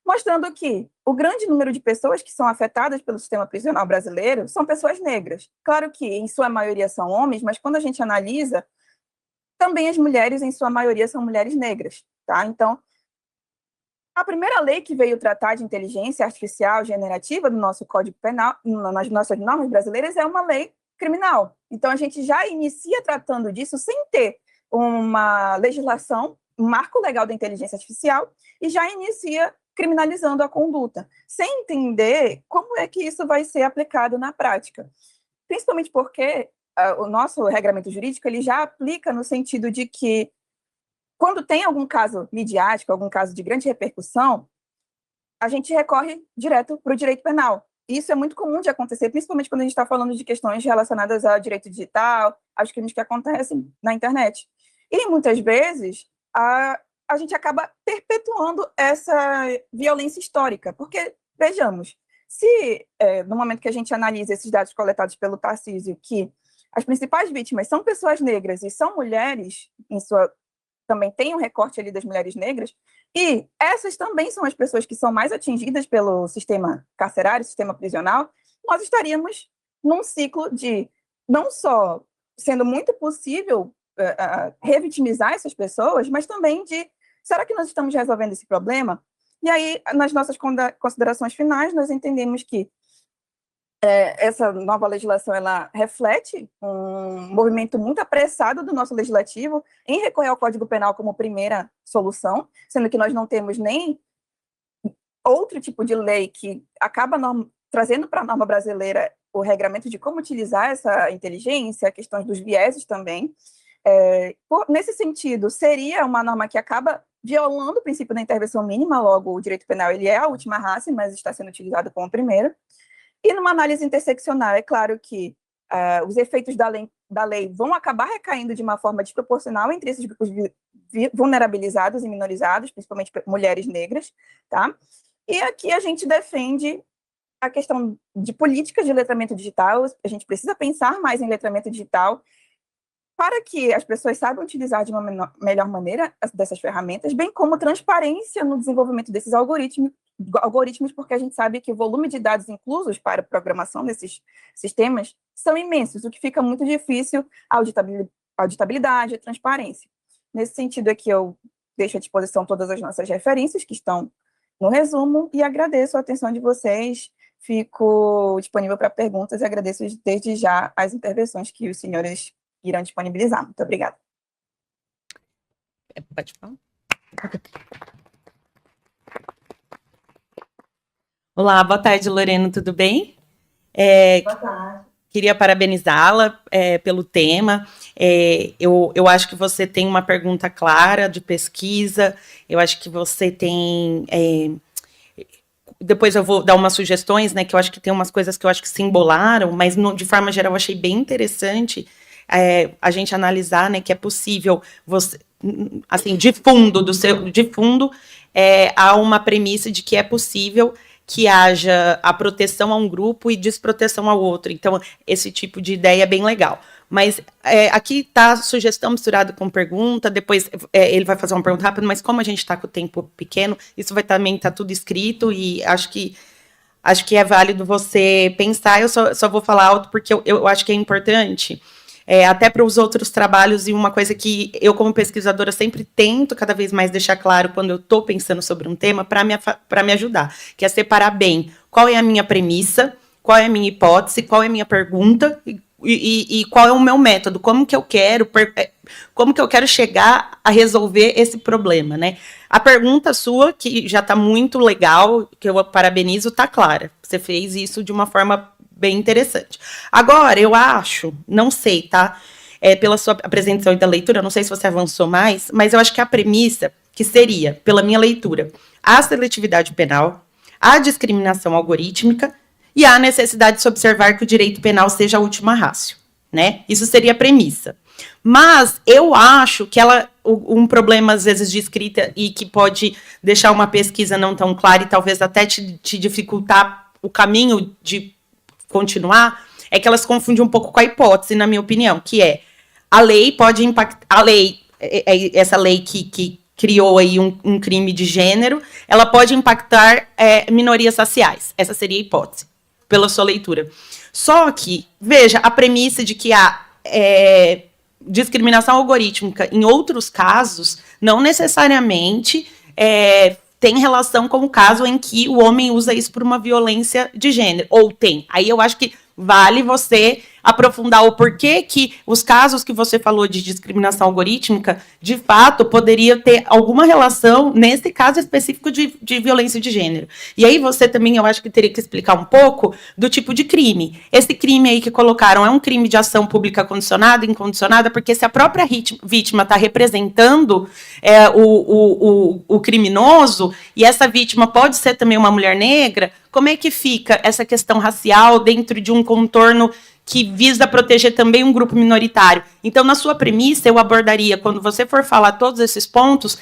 mostrando que o grande número de pessoas que são afetadas pelo sistema prisional brasileiro são pessoas negras. Claro que, em sua maioria, são homens, mas quando a gente analisa, também as mulheres, em sua maioria, são mulheres negras. Tá? Então, a primeira lei que veio tratar de inteligência artificial generativa no nosso Código Penal, nas nossas normas brasileiras, é uma lei criminal. Então, a gente já inicia tratando disso sem ter uma legislação, um marco legal da inteligência artificial, e já inicia criminalizando a conduta, sem entender como é que isso vai ser aplicado na prática. Principalmente porque o nosso regramento jurídico ele já aplica no sentido de que, quando tem algum caso midiático, algum caso de grande repercussão, a gente recorre direto para o direito penal. Isso é muito comum de acontecer, principalmente quando a gente está falando de questões relacionadas ao direito digital, aos crimes que acontecem na internet. E, muitas vezes, a gente acaba perpetuando essa violência histórica, porque, vejamos, se no momento que a gente analisa esses dados coletados pelo Tarcísio, que as principais vítimas são pessoas negras e são mulheres, também tem um recorte ali das mulheres negras, e essas também são as pessoas que são mais atingidas pelo sistema carcerário, sistema prisional, nós estaríamos num ciclo de, não só sendo muito possível revitimizar essas pessoas, mas também de, será que nós estamos resolvendo esse problema? E aí, nas nossas considerações finais, nós entendemos que essa nova legislação ela reflete um movimento muito apressado do nosso legislativo em recorrer ao Código Penal como primeira solução, sendo que nós não temos nem outro tipo de lei que acaba trazendo para a norma brasileira o regramento de como utilizar essa inteligência, questões dos vieses também. Nesse sentido, seria uma norma que acaba violando o princípio da intervenção mínima, logo o direito penal ele é a última raça, mas está sendo utilizado como primeiro. E numa análise interseccional, é claro que os efeitos da lei vão acabar recaindo de uma forma desproporcional entre esses grupos vulnerabilizados e minorizados, principalmente mulheres negras, tá? E aqui a gente defende a questão de políticas de letramento digital, a gente precisa pensar mais em letramento digital para que as pessoas saibam utilizar de uma melhor maneira dessas ferramentas, bem como transparência no desenvolvimento desses algoritmos, porque a gente sabe que o volume de dados inclusos para a programação desses sistemas são imensos, o que fica muito difícil a auditabilidade e transparência. Nesse sentido aqui, eu deixo à disposição todas as nossas referências que estão no resumo e agradeço a atenção de vocês, fico disponível para perguntas e agradeço desde já as intervenções que os senhores irão disponibilizar. Muito obrigada. Pode falar? Olá, boa tarde, Lorena, tudo bem? Boa tarde. Queria parabenizá-la pelo tema. Eu acho que você tem uma pergunta clara de pesquisa, eu acho que você tem... depois eu vou dar umas sugestões, né, que eu acho que tem umas coisas que eu acho que se embolaram, mas de forma geral eu achei bem interessante a gente analisar, né, que é possível você, assim, de fundo, há uma premissa de que é possível que haja a proteção a um grupo e desproteção ao outro. Então, esse tipo de ideia é bem legal. Mas aqui está a sugestão misturada com pergunta, depois ele vai fazer uma pergunta rápida, mas como a gente está com o tempo pequeno, isso vai também estar tudo escrito e acho que é válido você pensar. Eu só vou falar alto porque eu acho que é importante, até para os outros trabalhos, e uma coisa que eu, como pesquisadora, sempre tento cada vez mais deixar claro quando eu estou pensando sobre um tema, para me ajudar, que é separar bem qual é a minha premissa, qual é a minha hipótese, qual é a minha pergunta e qual é o meu método, como que eu quero chegar a resolver esse problema, né? A pergunta sua, que já está muito legal, que eu parabenizo, está clara. Você fez isso de uma forma bem interessante. Agora, eu acho, não sei, tá? Pela sua apresentação e da leitura, eu não sei se você avançou mais, mas eu acho que a premissa, que seria, pela minha leitura, a seletividade penal, a discriminação algorítmica e há necessidade de se observar que o direito penal seja a última ratio, né? Isso seria a premissa. Mas eu acho que um problema, às vezes, de escrita e que pode deixar uma pesquisa não tão clara e talvez até te dificultar o caminho de continuar, é que elas confundem um pouco com a hipótese, na minha opinião, que é a lei pode impactar, essa lei que criou aí um crime de gênero, ela pode impactar minorias raciais. Essa seria a hipótese, pela sua leitura. Só que, veja, a premissa de que há discriminação algorítmica em outros casos não necessariamente tem relação com o caso em que o homem usa isso por uma violência de gênero. Ou tem. Aí eu acho que vale você aprofundar o porquê que os casos que você falou de discriminação algorítmica, de fato, poderia ter alguma relação, nesse caso específico de violência de gênero. E aí você também, eu acho que teria que explicar um pouco do tipo de crime. Esse crime aí que colocaram é um crime de ação pública condicionada, incondicionada, porque se a própria vítima está representando o criminoso, e essa vítima pode ser também uma mulher negra, como é que fica essa questão racial dentro de um contorno que visa proteger também um grupo minoritário? Então, na sua premissa, eu abordaria, quando você for falar todos esses pontos,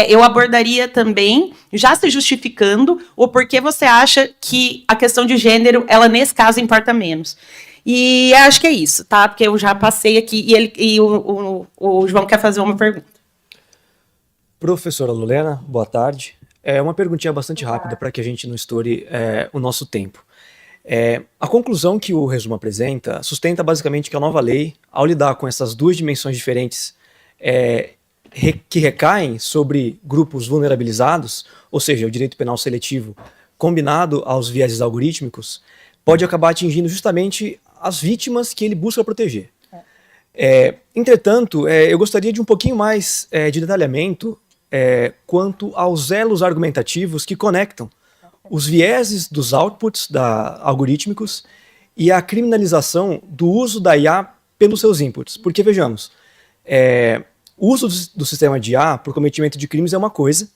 eu abordaria também, já se justificando, o porquê você acha que a questão de gênero, ela nesse caso importa menos. E acho que é isso, tá? Porque eu já passei aqui e o João quer fazer uma pergunta. Professora Lorena, boa tarde. Uma perguntinha bastante rápida para que a gente não estoure o nosso tempo. A conclusão que o resumo apresenta sustenta basicamente que a nova lei, ao lidar com essas duas dimensões diferentes que recaem sobre grupos vulnerabilizados, ou seja, o direito penal seletivo combinado aos vieses algorítmicos, pode acabar atingindo justamente as vítimas que ele busca proteger. Entretanto, eu gostaria de um pouquinho mais de detalhamento quanto aos elos argumentativos que conectam os vieses dos outputs algorítmicos e a criminalização do uso da IA pelos seus inputs. Porque, vejamos, o uso do sistema de IA para o cometimento de crimes é uma coisa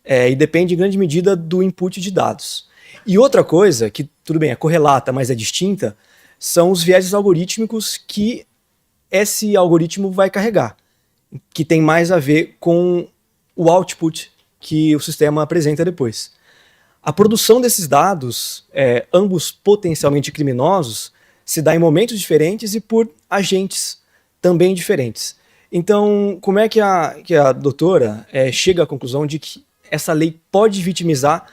e depende em grande medida do input de dados. E outra coisa, que tudo bem, é correlata, mas é distinta, são os vieses algorítmicos que esse algoritmo vai carregar, que tem mais a ver com o output que o sistema apresenta depois. A produção desses dados, ambos potencialmente criminosos, se dá em momentos diferentes e por agentes também diferentes. Então, como é que a doutora chega à conclusão de que essa lei pode vitimizar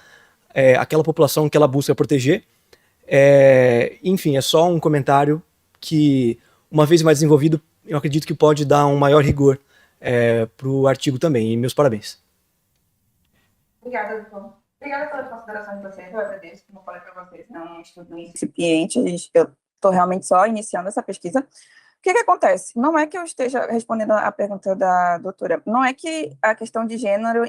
aquela população que ela busca proteger? Enfim, é só um comentário que, uma vez mais desenvolvido, eu acredito que pode dar um maior rigor para o artigo também. E meus parabéns. Obrigada, doutor. Obrigada pelas considerações de vocês. Eu agradeço, como eu falei para vocês, é um estudo incipiente. Eu estou realmente só iniciando essa pesquisa. O que acontece? Não é que eu esteja respondendo a pergunta da doutora. Não é que a questão de gênero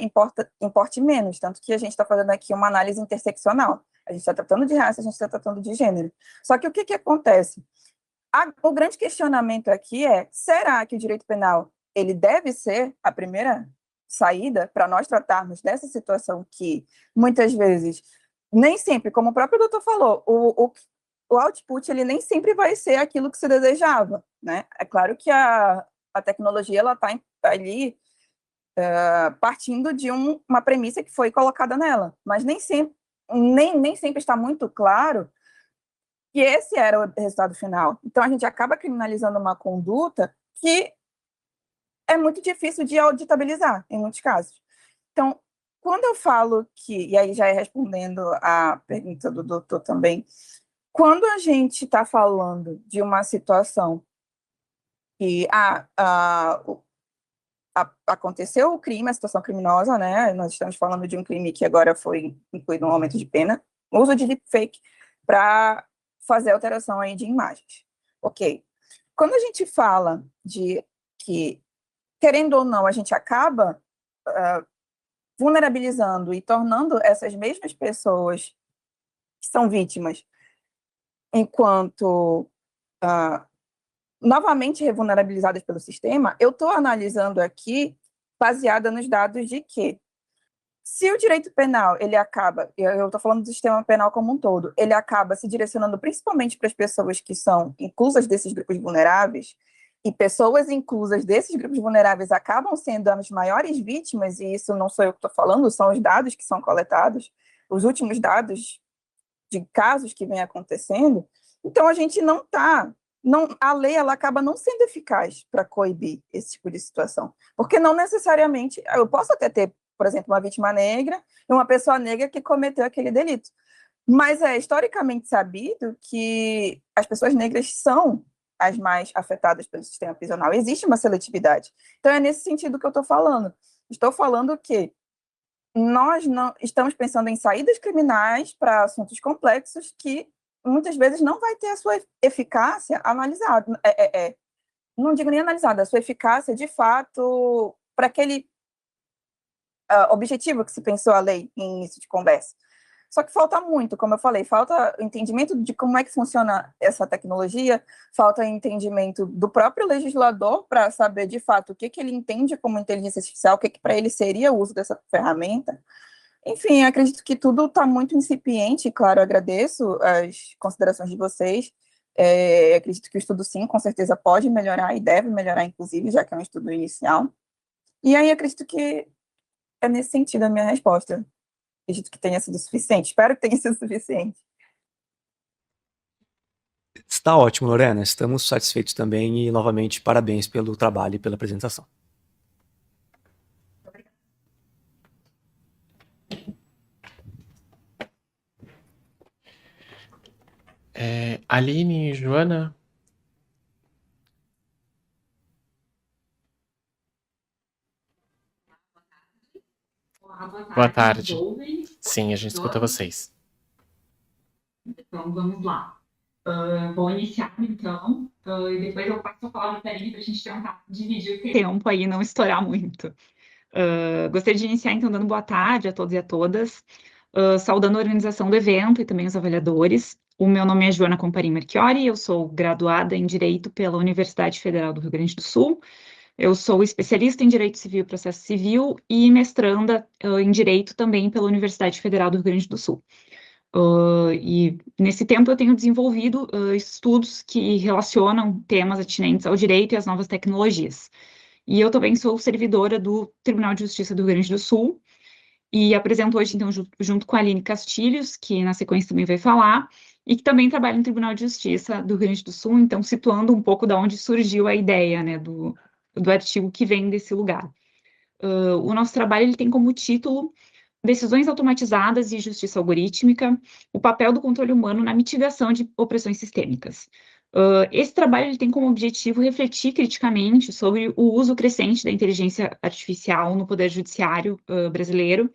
importe menos, tanto que a gente está fazendo aqui uma análise interseccional. A gente está tratando de raça, a gente está tratando de gênero. Só que o que acontece? O grande questionamento aqui será que o direito penal ele deve ser a primeira saída para nós tratarmos dessa situação que, muitas vezes, nem sempre, como o próprio doutor falou, o output ele nem sempre vai ser aquilo que se desejava, né? É claro que a tecnologia ela está ali partindo de uma premissa que foi colocada nela, mas nem sempre está muito claro que esse era o resultado final. Então, a gente acaba criminalizando uma conduta que é muito difícil de auditabilizar, em muitos casos. Então, quando eu falo que, e aí já respondendo a pergunta do doutor também, quando a gente está falando de uma situação que aconteceu o crime, a situação criminosa, né? Nós estamos falando de um crime que agora foi incluído no aumento de pena, uso de deepfake para fazer alteração aí de imagens. Ok. Quando a gente fala de que, querendo ou não, a gente acaba vulnerabilizando e tornando essas mesmas pessoas que são vítimas enquanto novamente revulnerabilizadas pelo sistema, eu estou analisando aqui baseada nos dados de que Se o direito penal, ele acaba, eu estou falando do sistema penal como um todo, ele acaba se direcionando principalmente para as pessoas que são inclusas desses grupos vulneráveis, e pessoas inclusas desses grupos vulneráveis acabam sendo as maiores vítimas, e isso não sou eu que estou falando, são os dados que são coletados, os últimos dados de casos que vem acontecendo. Então, a gente não está... a lei ela acaba não sendo eficaz para coibir esse tipo de situação, porque não necessariamente... Eu posso até ter, por exemplo, uma vítima negra e uma pessoa negra que cometeu aquele delito, mas é historicamente sabido que as pessoas negras são as mais afetadas pelo sistema prisional. Existe uma seletividade. Então, é nesse sentido que eu estou falando. Estou falando que nós não estamos pensando em saídas criminais para assuntos complexos que muitas vezes não vai ter a sua eficácia analisada. Não digo nem analisada, a sua eficácia de fato para aquele objetivo que se pensou a lei em início de conversa. Só que falta muito, como eu falei, falta entendimento de como é que funciona essa tecnologia, falta entendimento do próprio legislador para saber, de fato, o que ele entende como inteligência artificial, o que para ele seria o uso dessa ferramenta. Enfim, acredito que tudo está muito incipiente, claro, agradeço as considerações de vocês, acredito que o estudo, sim, com certeza pode melhorar e deve melhorar, inclusive, já que é um estudo inicial. E aí, acredito que é nesse sentido a minha resposta. Acredito que tenha sido suficiente. Espero que tenha sido suficiente. Está ótimo, Lorena. Estamos satisfeitos também e, novamente, parabéns pelo trabalho e pela apresentação. Aline e Joana? Boa tarde. Sim, a gente escuta vocês. Então, vamos lá. Vou iniciar, então, e depois eu passo a palavra para a Aline para a gente tentar dividir o tempo aí, não estourar muito. Gostaria de iniciar, então, dando boa tarde a todos e a todas, saudando a organização do evento e também os avaliadores. O meu nome é Joana Comparim Marchiori, eu sou graduada em Direito pela Universidade Federal do Rio Grande do Sul. Eu sou especialista em Direito Civil e Processo Civil e mestranda em Direito também pela Universidade Federal do Rio Grande do Sul. E nesse tempo eu tenho desenvolvido estudos que relacionam temas atinentes ao direito e às novas tecnologias. E eu também sou servidora do Tribunal de Justiça do Rio Grande do Sul e apresento hoje, então, junto com a Aline Castilhos, que na sequência também vai falar, e que também trabalha no Tribunal de Justiça do Rio Grande do Sul, então situando um pouco de onde surgiu a ideia, né, do artigo que vem desse lugar. O nosso trabalho ele tem como título Decisões automatizadas e justiça algorítmica, o papel do controle humano na mitigação de opressões sistêmicas. Esse trabalho ele tem como objetivo refletir criticamente sobre o uso crescente da inteligência artificial no poder judiciário brasileiro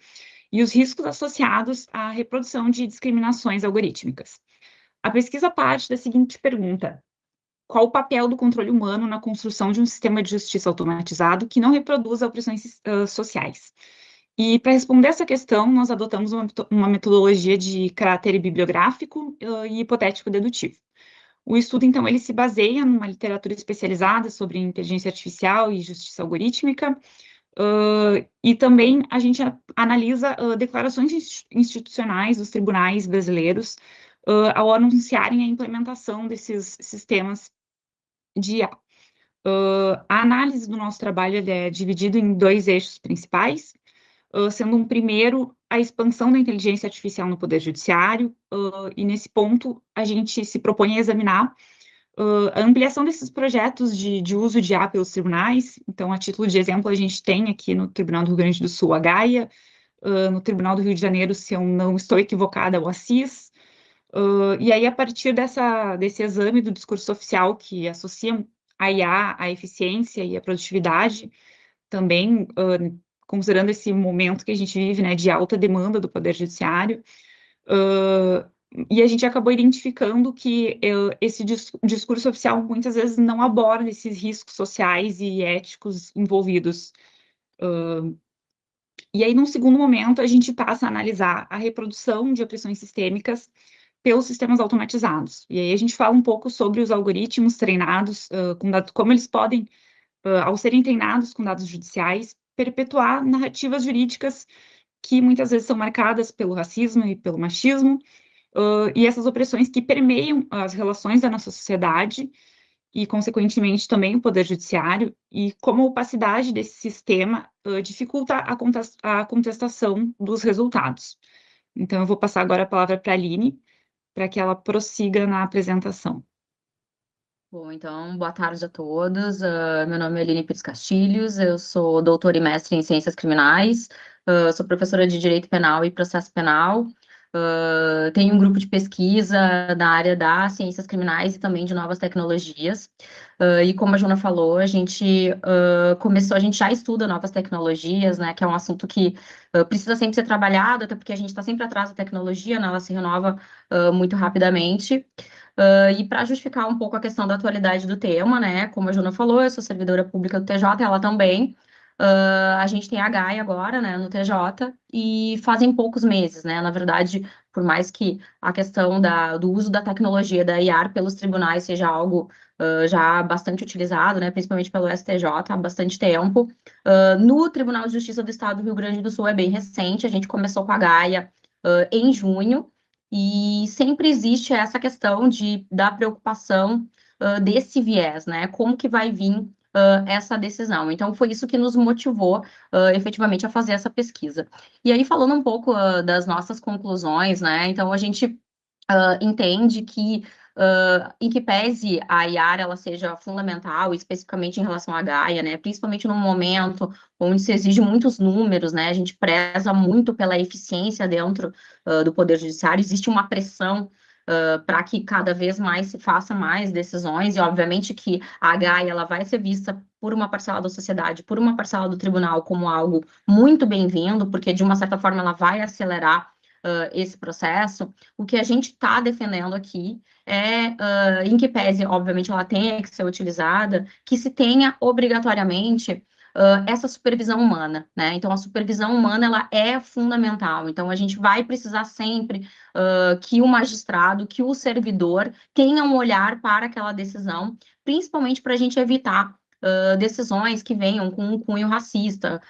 e os riscos associados à reprodução de discriminações algorítmicas. A pesquisa parte da seguinte pergunta: qual o papel do controle humano na construção de um sistema de justiça automatizado que não reproduza opressões sociais? E para responder essa questão, nós adotamos uma metodologia de caráter bibliográfico e hipotético dedutivo. O estudo, então, ele se baseia numa literatura especializada sobre inteligência artificial e justiça algorítmica, e também a gente analisa declarações institucionais dos tribunais brasileiros ao anunciarem a implementação desses sistemas de IA. A análise do nosso trabalho é dividido em dois eixos principais, sendo um primeiro a expansão da inteligência artificial no Poder Judiciário, e nesse ponto a gente se propõe a examinar a ampliação desses projetos de uso de IA pelos tribunais. Então, a título de exemplo, a gente tem aqui no Tribunal do Rio Grande do Sul a Gaia, no Tribunal do Rio de Janeiro, se eu não estou equivocada, o Assis. E aí, a partir desse exame do discurso oficial que associa a IA à eficiência e à produtividade, também considerando esse momento que a gente vive, né, de alta demanda do Poder Judiciário, e a gente acabou identificando que esse discurso oficial muitas vezes não aborda esses riscos sociais e éticos envolvidos. E aí, num segundo momento, a gente passa a analisar a reprodução de opressões sistêmicas pelos sistemas automatizados. E aí a gente fala um pouco sobre os algoritmos treinados com dados, como eles podem, ao serem treinados com dados judiciais, perpetuar narrativas jurídicas que muitas vezes são marcadas pelo racismo e pelo machismo, e essas opressões que permeiam as relações da nossa sociedade e, consequentemente, também o poder judiciário, e como a opacidade desse sistema dificulta a contestação dos resultados. Então, eu vou passar agora a palavra para a Aline, para que ela prossiga na apresentação. Bom, então, boa tarde a todos. Meu nome é Aline Pires Castilhos, eu sou doutora e mestre em Ciências Criminais, sou professora de Direito Penal e Processo Penal, tenho um grupo de pesquisa na área das ciências criminais e também de novas tecnologias. E como a Juna falou, a gente já estuda novas tecnologias, né, que é um assunto que precisa sempre ser trabalhado, até porque a gente está sempre atrás da tecnologia, né, ela se renova muito rapidamente. E para justificar um pouco a questão da atualidade do tema, né, como a Juna falou, eu sou servidora pública do TJ, ela também. A gente tem a Gaia agora, né, no TJ, e fazem poucos meses, né, na verdade, por mais que a questão do uso da tecnologia da IAR pelos tribunais seja algo já bastante utilizado, né, principalmente pelo STJ há bastante tempo, no Tribunal de Justiça do Estado do Rio Grande do Sul é bem recente, a gente começou com a Gaia em junho, e sempre existe essa questão da preocupação desse viés, né, como que vai vir essa decisão. Então, foi isso que nos motivou efetivamente a fazer essa pesquisa. E aí, falando um pouco das nossas conclusões, né, então a gente entende que, em que pese a IAR ela seja fundamental, especificamente em relação à Gaia, né, principalmente num momento onde se exige muitos números, né, a gente preza muito pela eficiência dentro do Poder Judiciário, existe uma pressão para que cada vez mais se faça mais decisões, e obviamente que a Gaia ela vai ser vista por uma parcela da sociedade, por uma parcela do tribunal como algo muito bem-vindo, porque de uma certa forma ela vai acelerar esse processo. O que a gente está defendendo aqui é, em que pese, obviamente, ela tenha que ser utilizada, que se tenha obrigatoriamente essa supervisão humana, né? Então, a supervisão humana, ela é fundamental. Então, a gente vai precisar sempre que o magistrado, que o servidor tenha um olhar para aquela decisão, principalmente para a gente evitar decisões que venham com um cunho racista,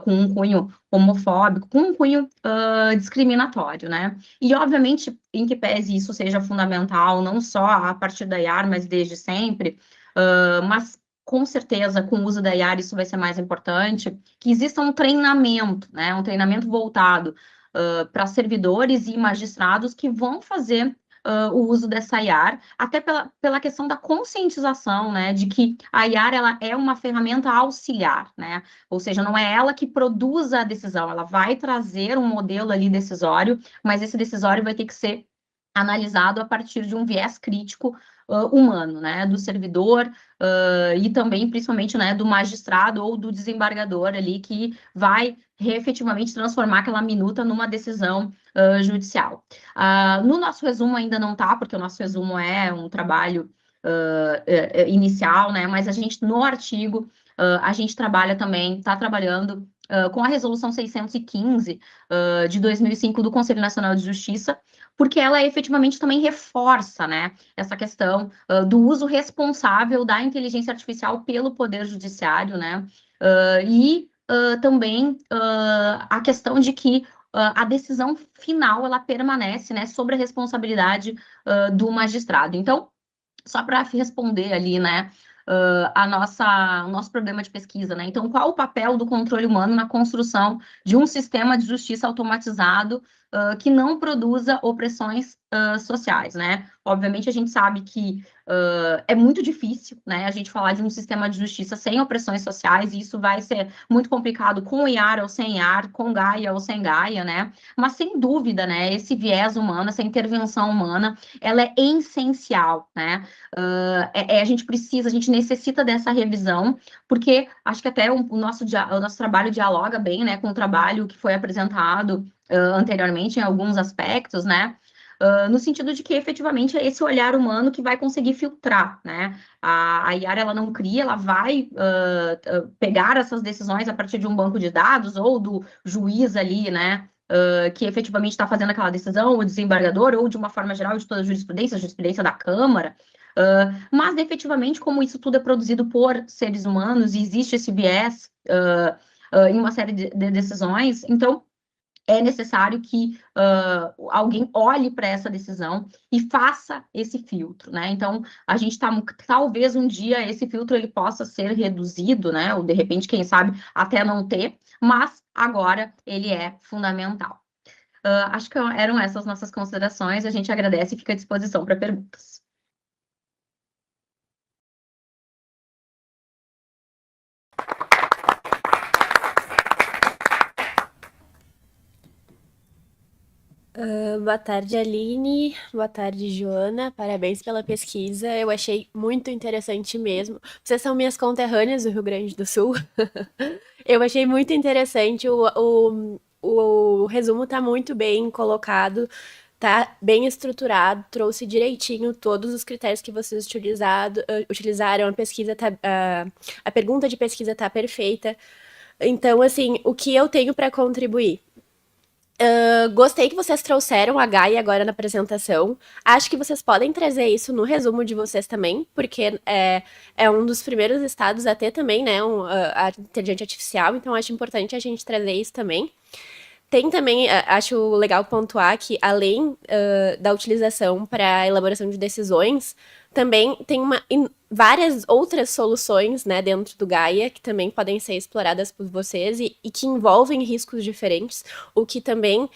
com um cunho homofóbico, com um cunho discriminatório, né? E, obviamente, em que pese isso seja fundamental, não só a partir da IAR, mas desde sempre, mas com certeza, com o uso da IAR, isso vai ser mais importante, que exista um treinamento, né? Um treinamento voltado para servidores e magistrados que vão fazer o uso dessa IAR, até pela questão da conscientização, né, de que a IAR ela é uma ferramenta auxiliar, né, ou seja, não é ela que produz a decisão, ela vai trazer um modelo ali decisório, mas esse decisório vai ter que ser analisado a partir de um viés crítico humano, né, do servidor e também, principalmente, né, do magistrado ou do desembargador ali que vai efetivamente transformar aquela minuta numa decisão judicial. No nosso resumo ainda não tá, porque o nosso resumo é um trabalho inicial, né, mas a gente, no artigo, a gente trabalha também, está trabalhando com a Resolução 615 de 2005 do Conselho Nacional de Justiça, porque ela efetivamente também reforça, né, essa questão do uso responsável da inteligência artificial pelo Poder Judiciário, né, e também a questão de que a decisão final, ela permanece, né, sobre a responsabilidade do magistrado. Então, só para responder ali, né, o nosso problema de pesquisa, né? Então, qual o papel do controle humano na construção de um sistema de justiça automatizado que não produza opressões sociais, né? Obviamente, a gente sabe que é muito difícil, né, a gente falar de um sistema de justiça sem opressões sociais, e isso vai ser muito complicado com IAR ou sem IAR, com Gaia ou sem Gaia, né? Mas, sem dúvida, né, esse viés humano, essa intervenção humana, ela é essencial, né? A gente precisa, a gente necessita dessa revisão, porque acho que até o nosso trabalho dialoga bem, né, com o trabalho que foi apresentado anteriormente em alguns aspectos, né, no sentido de que efetivamente é esse olhar humano que vai conseguir filtrar, né, a IAR ela não cria, ela vai pegar essas decisões a partir de um banco de dados ou do juiz ali, né, que efetivamente está fazendo aquela decisão, o desembargador, ou de uma forma geral de toda a jurisprudência da Câmara, mas efetivamente como isso tudo é produzido por seres humanos e existe esse viés em uma série de decisões, então é necessário que alguém olhe para essa decisão e faça esse filtro, né? Então, a gente está, talvez um dia esse filtro ele possa ser reduzido, né? Ou de repente, quem sabe, até não ter, mas agora ele é fundamental. Acho que eram essas nossas considerações. A gente agradece e fica à disposição para perguntas. Boa tarde, Aline. Boa tarde, Joana. Parabéns pela pesquisa. Eu achei muito interessante mesmo. Vocês são minhas conterrâneas do Rio Grande do Sul. Eu achei muito interessante. O resumo está muito bem colocado, tá bem estruturado, trouxe direitinho todos os critérios que vocês utilizaram. A pergunta de pesquisa está perfeita. Então, assim, o que eu tenho para contribuir? Gostei que vocês trouxeram a Gaia agora na apresentação. Acho que vocês podem trazer isso no resumo de vocês também, porque é um dos primeiros estados a ter também, né, a inteligência artificial, então acho importante a gente trazer isso também. Tem também, acho legal pontuar que, além da utilização para a elaboração de decisões, também tem várias outras soluções, né, dentro do Gaia, que também podem ser exploradas por vocês e que envolvem riscos diferentes, o que também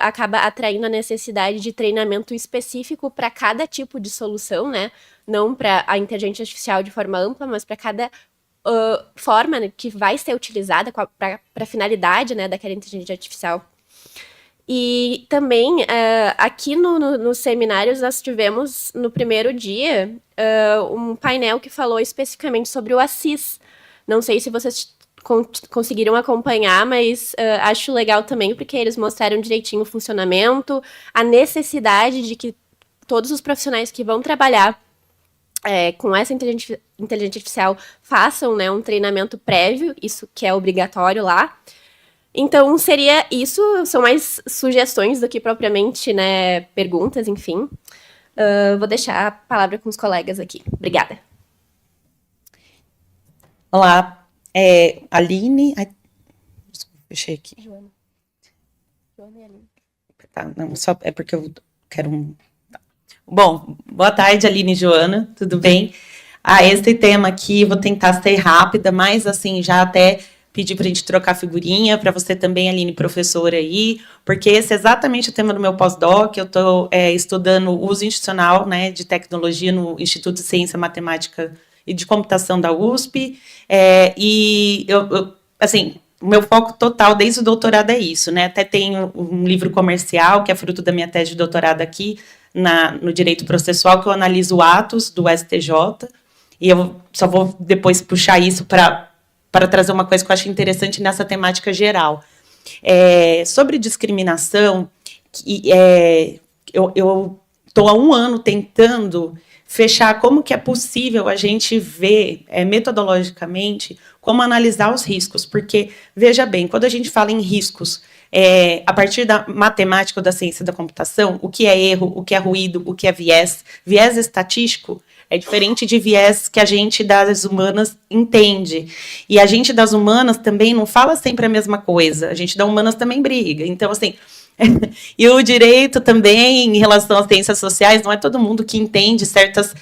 acaba atraindo a necessidade de treinamento específico para cada tipo de solução, né, não para a inteligência artificial de forma ampla, mas para cada forma, né, que vai ser utilizada para a finalidade, né, daquela inteligência artificial. E também, aqui nos seminários, nós tivemos, no primeiro dia, um painel que falou especificamente sobre o Assis. Não sei se vocês conseguiram acompanhar, mas acho legal também, porque eles mostraram direitinho o funcionamento, a necessidade de que todos os profissionais que vão trabalhar com essa inteligência artificial façam, né, um treinamento prévio, isso que é obrigatório lá. Então, seria isso, são mais sugestões do que propriamente, né, perguntas, enfim. Vou deixar a palavra com os colegas aqui. Obrigada. Olá, Aline... Desculpa, fechei aqui. Joana e Aline. Tá, não, só é porque eu quero... Bom, boa tarde, Aline e Joana, tudo bem? Esse tema aqui, vou tentar ser rápida, mas, assim, já até... pedir para a gente trocar figurinha, para você também, Aline, professora aí, porque esse é exatamente o tema do meu pós-doc. Eu estou estudando o uso institucional, né, de tecnologia no Instituto de Ciência, Matemática e de Computação da USP, e assim, o meu foco total desde o doutorado é isso, né, até tenho um livro comercial, que é fruto da minha tese de doutorado aqui, no Direito Processual, que eu analiso atos do STJ, e eu só vou depois puxar isso para trazer uma coisa que eu acho interessante nessa temática geral. Sobre discriminação, eu estou há 1 ano tentando fechar como que é possível a gente ver metodologicamente como analisar os riscos, porque, veja bem, quando a gente fala em riscos, a partir da matemática ou da ciência da computação, o que é erro, o que é ruído, o que é viés estatístico, é diferente de viés que a gente das humanas entende. E a gente das humanas também não fala sempre a mesma coisa. A gente das humanas também briga. Então, assim... E o direito também, em relação às ciências sociais, não é todo mundo que entende certos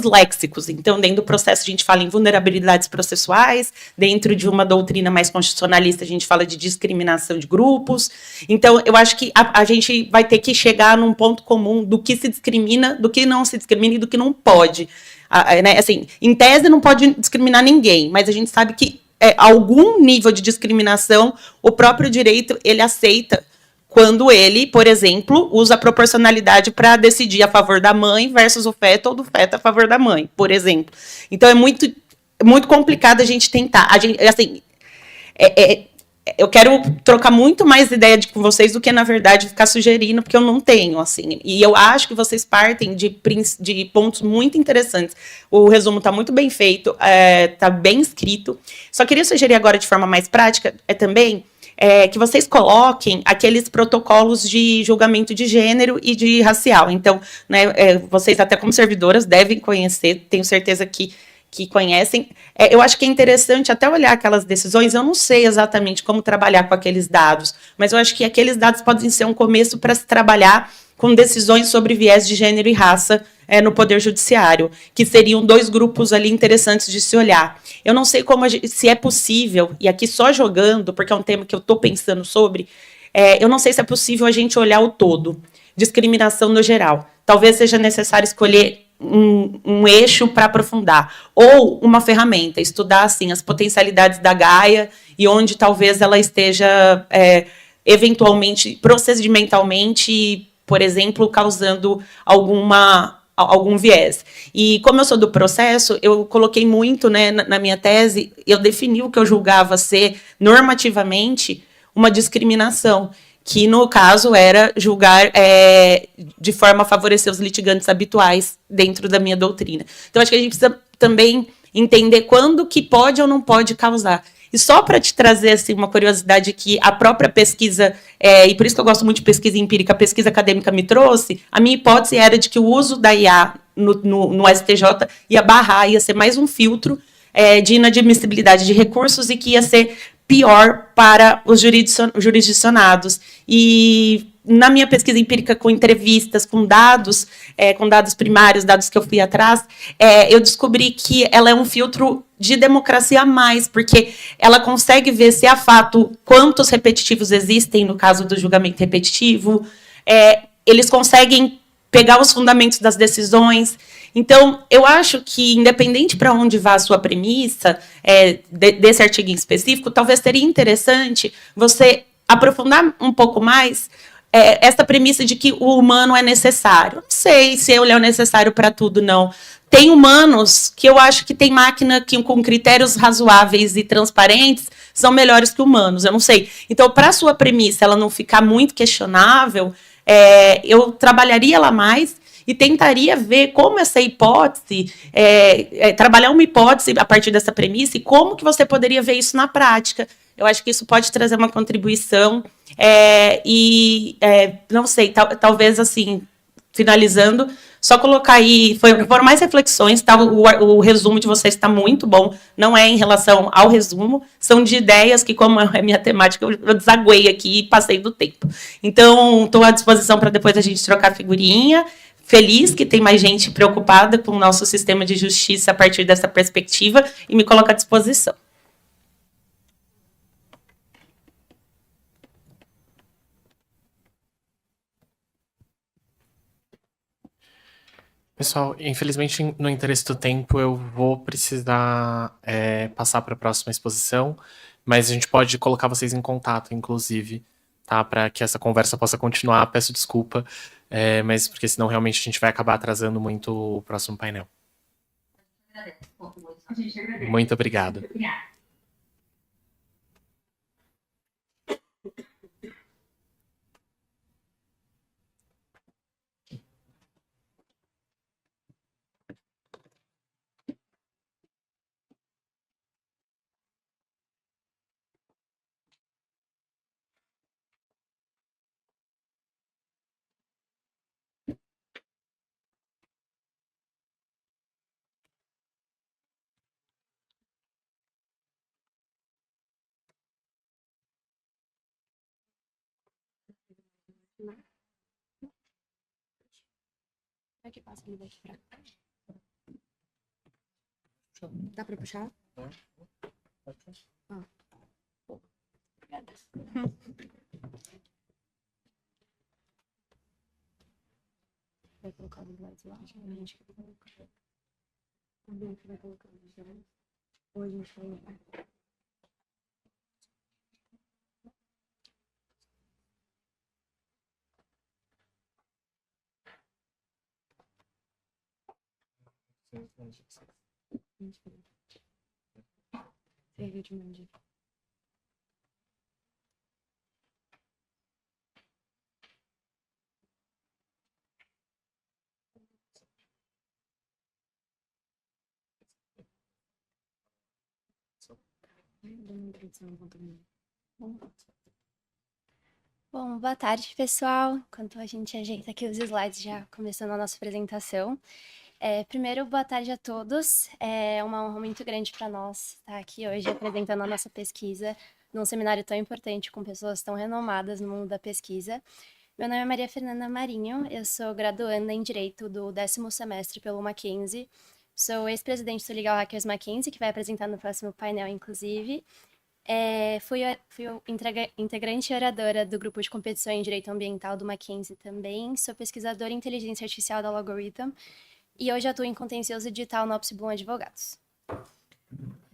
léxicos. Então, dentro do processo, a gente fala em vulnerabilidades processuais, dentro de uma doutrina mais constitucionalista, a gente fala de discriminação de grupos. Então, eu acho que a gente vai ter que chegar num ponto comum do que se discrimina, do que não se discrimina e do que não pode. Né? Assim, em tese, não pode discriminar ninguém, mas a gente sabe que algum nível de discriminação, o próprio direito, ele aceita quando ele, por exemplo, usa a proporcionalidade para decidir a favor da mãe versus o feto, ou do feto a favor da mãe, por exemplo. Então, é muito complicado a gente tentar. Assim, eu quero trocar muito mais ideia com vocês do que, na verdade, ficar sugerindo, porque eu não tenho, assim. E eu acho que vocês partem de pontos muito interessantes. O resumo está muito bem feito, está bem escrito. Só queria sugerir agora, de forma mais prática, também que vocês coloquem aqueles protocolos de julgamento de gênero e de racial. Então, né, vocês, até como servidoras, devem conhecer, tenho certeza que que conhecem. Eu acho que é interessante até olhar aquelas decisões. Eu não sei exatamente como trabalhar com aqueles dados, mas eu acho que aqueles dados podem ser um começo para se trabalhar com decisões sobre viés de gênero e raça no Poder Judiciário, que seriam 2 grupos ali interessantes de se olhar. Eu não sei se é possível, e aqui só jogando, porque é um tema que eu estou pensando sobre, eu não sei se é possível a gente olhar o todo, discriminação no geral. Talvez seja necessário escolher um eixo para aprofundar, ou uma ferramenta, estudar assim, as potencialidades da Gaia e onde talvez ela esteja eventualmente, procedimentalmente, por exemplo, causando algum viés. E como eu sou do processo, eu coloquei muito, né, na minha tese, eu defini o que eu julgava ser normativamente uma discriminação, que no caso era julgar de forma a favorecer os litigantes habituais dentro da minha doutrina. Então, acho que a gente precisa também entender quando que pode ou não pode causar. E só para te trazer assim, uma curiosidade que a própria pesquisa, e por isso que eu gosto muito de pesquisa empírica, a pesquisa acadêmica me trouxe, a minha hipótese era de que o uso da IA no STJ ia ser mais um filtro de inadmissibilidade de recursos e que ia ser pior para os jurisdicionados. E na minha pesquisa empírica com entrevistas, com dados primários, dados que eu fui atrás, eu descobri que ela é um filtro de democracia a mais, porque ela consegue ver se há fato quantos repetitivos existem no caso do julgamento repetitivo, eles conseguem pegar os fundamentos das decisões. Então, eu acho que, independente para onde vá a sua premissa, desse artigo em específico, talvez seria interessante você aprofundar um pouco mais essa premissa de que o humano é necessário. Não sei se ele é necessário para tudo, não. Tem humanos que eu acho que tem máquina que, com critérios razoáveis e transparentes, são melhores que humanos, eu não sei. Então, para a sua premissa ela não ficar muito questionável, eu trabalharia ela mais e tentaria ver como essa hipótese, trabalhar uma hipótese a partir dessa premissa e como que você poderia ver isso na prática. Eu acho que isso pode trazer uma contribuição não sei, talvez assim, finalizando, só colocar aí, foram mais reflexões, tá? O resumo de vocês está muito bom, não é em relação ao resumo, são de ideias que, como é minha temática, eu desaguei aqui e passei do tempo. Então, estou à disposição para depois a gente trocar figurinha, feliz que tem mais gente preocupada com o nosso sistema de justiça a partir dessa perspectiva e me coloco à disposição. Pessoal, infelizmente, no interesse do tempo, eu vou precisar passar para a próxima exposição, mas a gente pode colocar vocês em contato, inclusive, tá? Para que essa conversa possa continuar. Peço desculpa, mas porque senão realmente a gente vai acabar atrasando muito o próximo painel. Muito obrigado. É que passa ele daqui pra cá. Dá pra puxar? Ah. Obrigada. Vai colocar os slides lá? A gente vai colocar. A Bianca vai colocar os slides. Ou a gente vai... Serviu de mandíbula. Bom, boa tarde, pessoal. Enquanto a gente ajeita aqui os slides, já começando a nossa apresentação. Primeiro, boa tarde a todos. É uma honra muito grande para nós estar aqui hoje apresentando a nossa pesquisa num seminário tão importante com pessoas tão renomadas no mundo da pesquisa. Meu nome é Maria Fernanda Marinho, eu sou graduanda em Direito do 10º semestre pelo Mackenzie. Sou ex-presidente do Legal Hackers Mackenzie, que vai apresentar no próximo painel, inclusive. Fui integrante e oradora do grupo de competição em Direito Ambiental do Mackenzie também. Sou pesquisadora em Inteligência Artificial da Logarithm. E hoje atuo em contencioso digital no Opsi Bloom Advogados.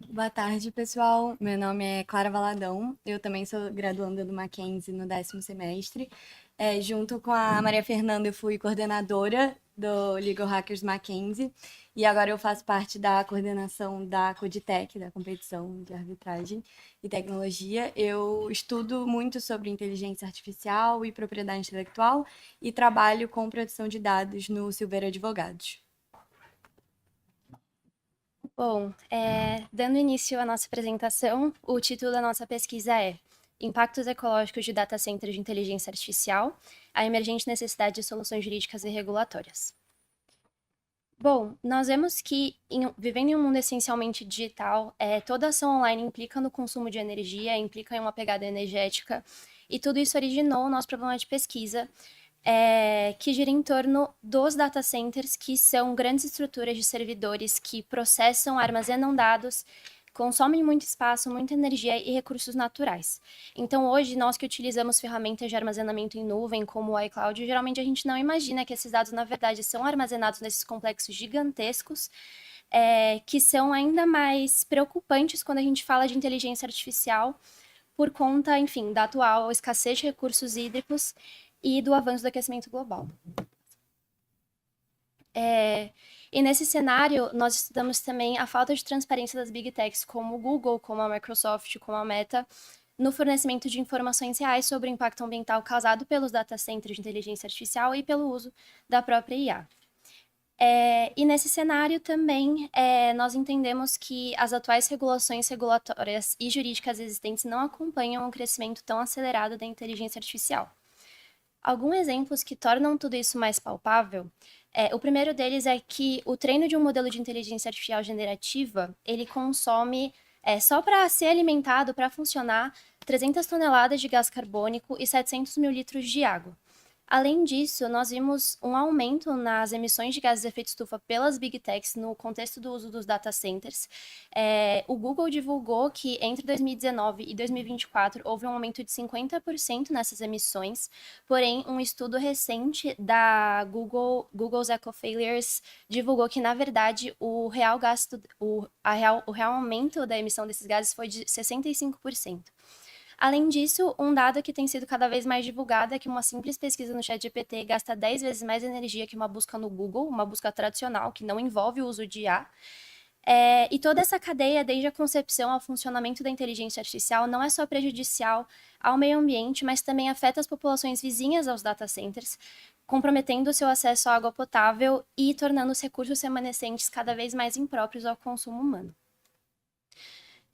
Boa tarde, pessoal. Meu nome é Clara Valadão. Eu também sou graduanda do Mackenzie no 10º semestre. Junto com a Maria Fernanda, eu fui coordenadora do Legal Hackers Mackenzie. E agora eu faço parte da coordenação da Coditec, da competição de arbitragem e tecnologia. Eu estudo muito sobre inteligência artificial e propriedade intelectual e trabalho com proteção de dados no Silveira Advogados. Bom, dando início à nossa apresentação, o título da nossa pesquisa é Impactos Ecológicos de Data Centers de Inteligência Artificial, a emergente necessidade de soluções jurídicas e regulatórias. Bom, nós vemos que, vivendo em um mundo essencialmente digital, toda ação online implica no consumo de energia, implica em uma pegada energética, e tudo isso originou o nosso problema de pesquisa, que gira em torno dos data centers, que são grandes estruturas de servidores que processam, armazenam dados, consomem muito espaço, muita energia e recursos naturais. Então, hoje, nós que utilizamos ferramentas de armazenamento em nuvem, como o iCloud, geralmente a gente não imagina que esses dados, na verdade, são armazenados nesses complexos gigantescos, que são ainda mais preocupantes quando a gente fala de inteligência artificial, por conta, enfim, da atual escassez de recursos hídricos e do avanço do aquecimento global. E nesse cenário, nós estudamos também a falta de transparência das Big Techs, como o Google, como a Microsoft, como a Meta, no fornecimento de informações reais sobre o impacto ambiental causado pelos data centers de inteligência artificial e pelo uso da própria IA. E nesse cenário também, nós entendemos que as atuais regulatórias e jurídicas existentes não acompanham o crescimento tão acelerado da inteligência artificial. Alguns exemplos que tornam tudo isso mais palpável, o primeiro deles é que o treino de um modelo de inteligência artificial generativa, ele consome, só para ser alimentado, para funcionar, 300 toneladas de gás carbônico e 700 mil litros de água. Além disso, nós vimos um aumento nas emissões de gases de efeito estufa pelas Big Techs no contexto do uso dos data centers. O Google divulgou que entre 2019 e 2024 houve um aumento de 50% nessas emissões, porém, um estudo recente da Google's EcoFailures divulgou que, na verdade, o real aumento da emissão desses gases foi de 65%. Além disso, um dado que tem sido cada vez mais divulgado é que uma simples pesquisa no ChatGPT gasta 10 vezes mais energia que uma busca no Google, uma busca tradicional, que não envolve o uso de IA. E toda essa cadeia, desde a concepção ao funcionamento da inteligência artificial, não é só prejudicial ao meio ambiente, mas também afeta as populações vizinhas aos data centers, comprometendo o seu acesso à água potável e tornando os recursos remanescentes cada vez mais impróprios ao consumo humano.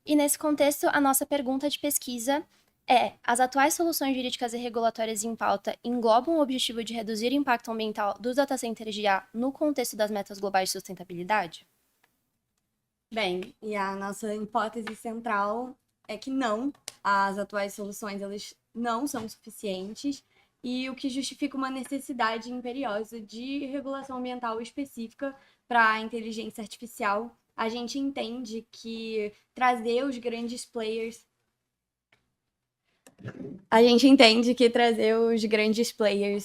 E nesse contexto, a nossa pergunta de pesquisa é: as atuais soluções jurídicas e regulatórias em pauta englobam o objetivo de reduzir o impacto ambiental dos data centers de IA no contexto das metas globais de sustentabilidade? Bem, e a nossa hipótese central é que não, as atuais soluções elas não são suficientes, e o que justifica uma necessidade imperiosa de regulação ambiental específica para a inteligência artificial. A gente entende que trazer os grandes players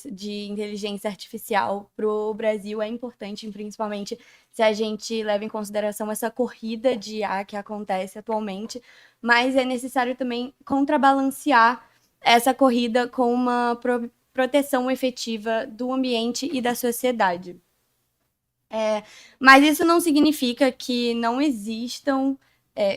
de inteligência artificial para o Brasil é importante, principalmente se a gente leva em consideração essa corrida de IA que acontece atualmente, mas é necessário também contrabalancear essa corrida com uma proteção efetiva do ambiente e da sociedade. Mas isso não significa que não existam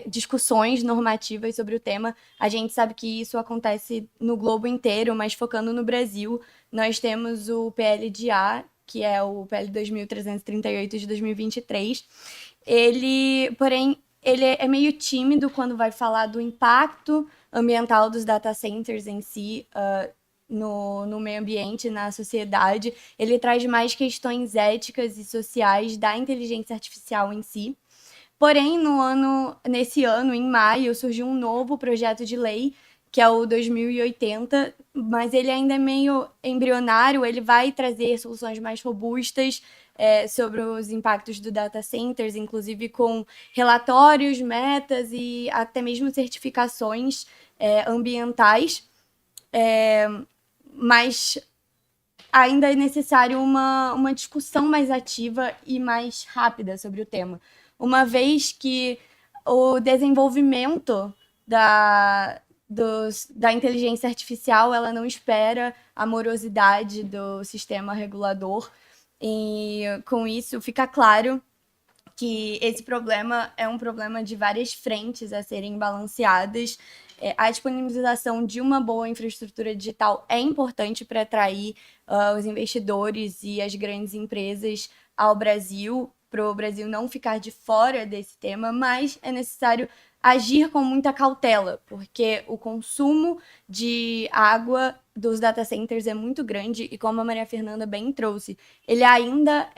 discussões normativas sobre o tema. A gente sabe que isso acontece no globo inteiro, mas focando no Brasil, nós temos o PL de IA, que é o PL 2338 de 2023. Porém, ele é meio tímido quando vai falar do impacto ambiental dos data centers em si. no meio ambiente, na sociedade. Ele traz mais questões éticas e sociais da inteligência artificial em si. Porém, nesse ano, em maio, surgiu um novo projeto de lei, que é o 2080, mas ele ainda é meio embrionário, ele vai trazer soluções mais robustas sobre os impactos do data centers, inclusive com relatórios, metas e até mesmo certificações ambientais, mas ainda é necessário uma discussão mais ativa e mais rápida sobre o tema, uma vez que o desenvolvimento da inteligência artificial, ela não espera a morosidade do sistema regulador, e com isso fica claro que esse problema é um problema de várias frentes a serem balanceadas. A disponibilização de uma boa infraestrutura digital é importante para atrair os investidores e as grandes empresas ao Brasil, para o Brasil não ficar de fora desse tema, mas é necessário agir com muita cautela, porque o consumo de água dos data centers é muito grande e, como a Maria Fernanda bem trouxe, ele ainda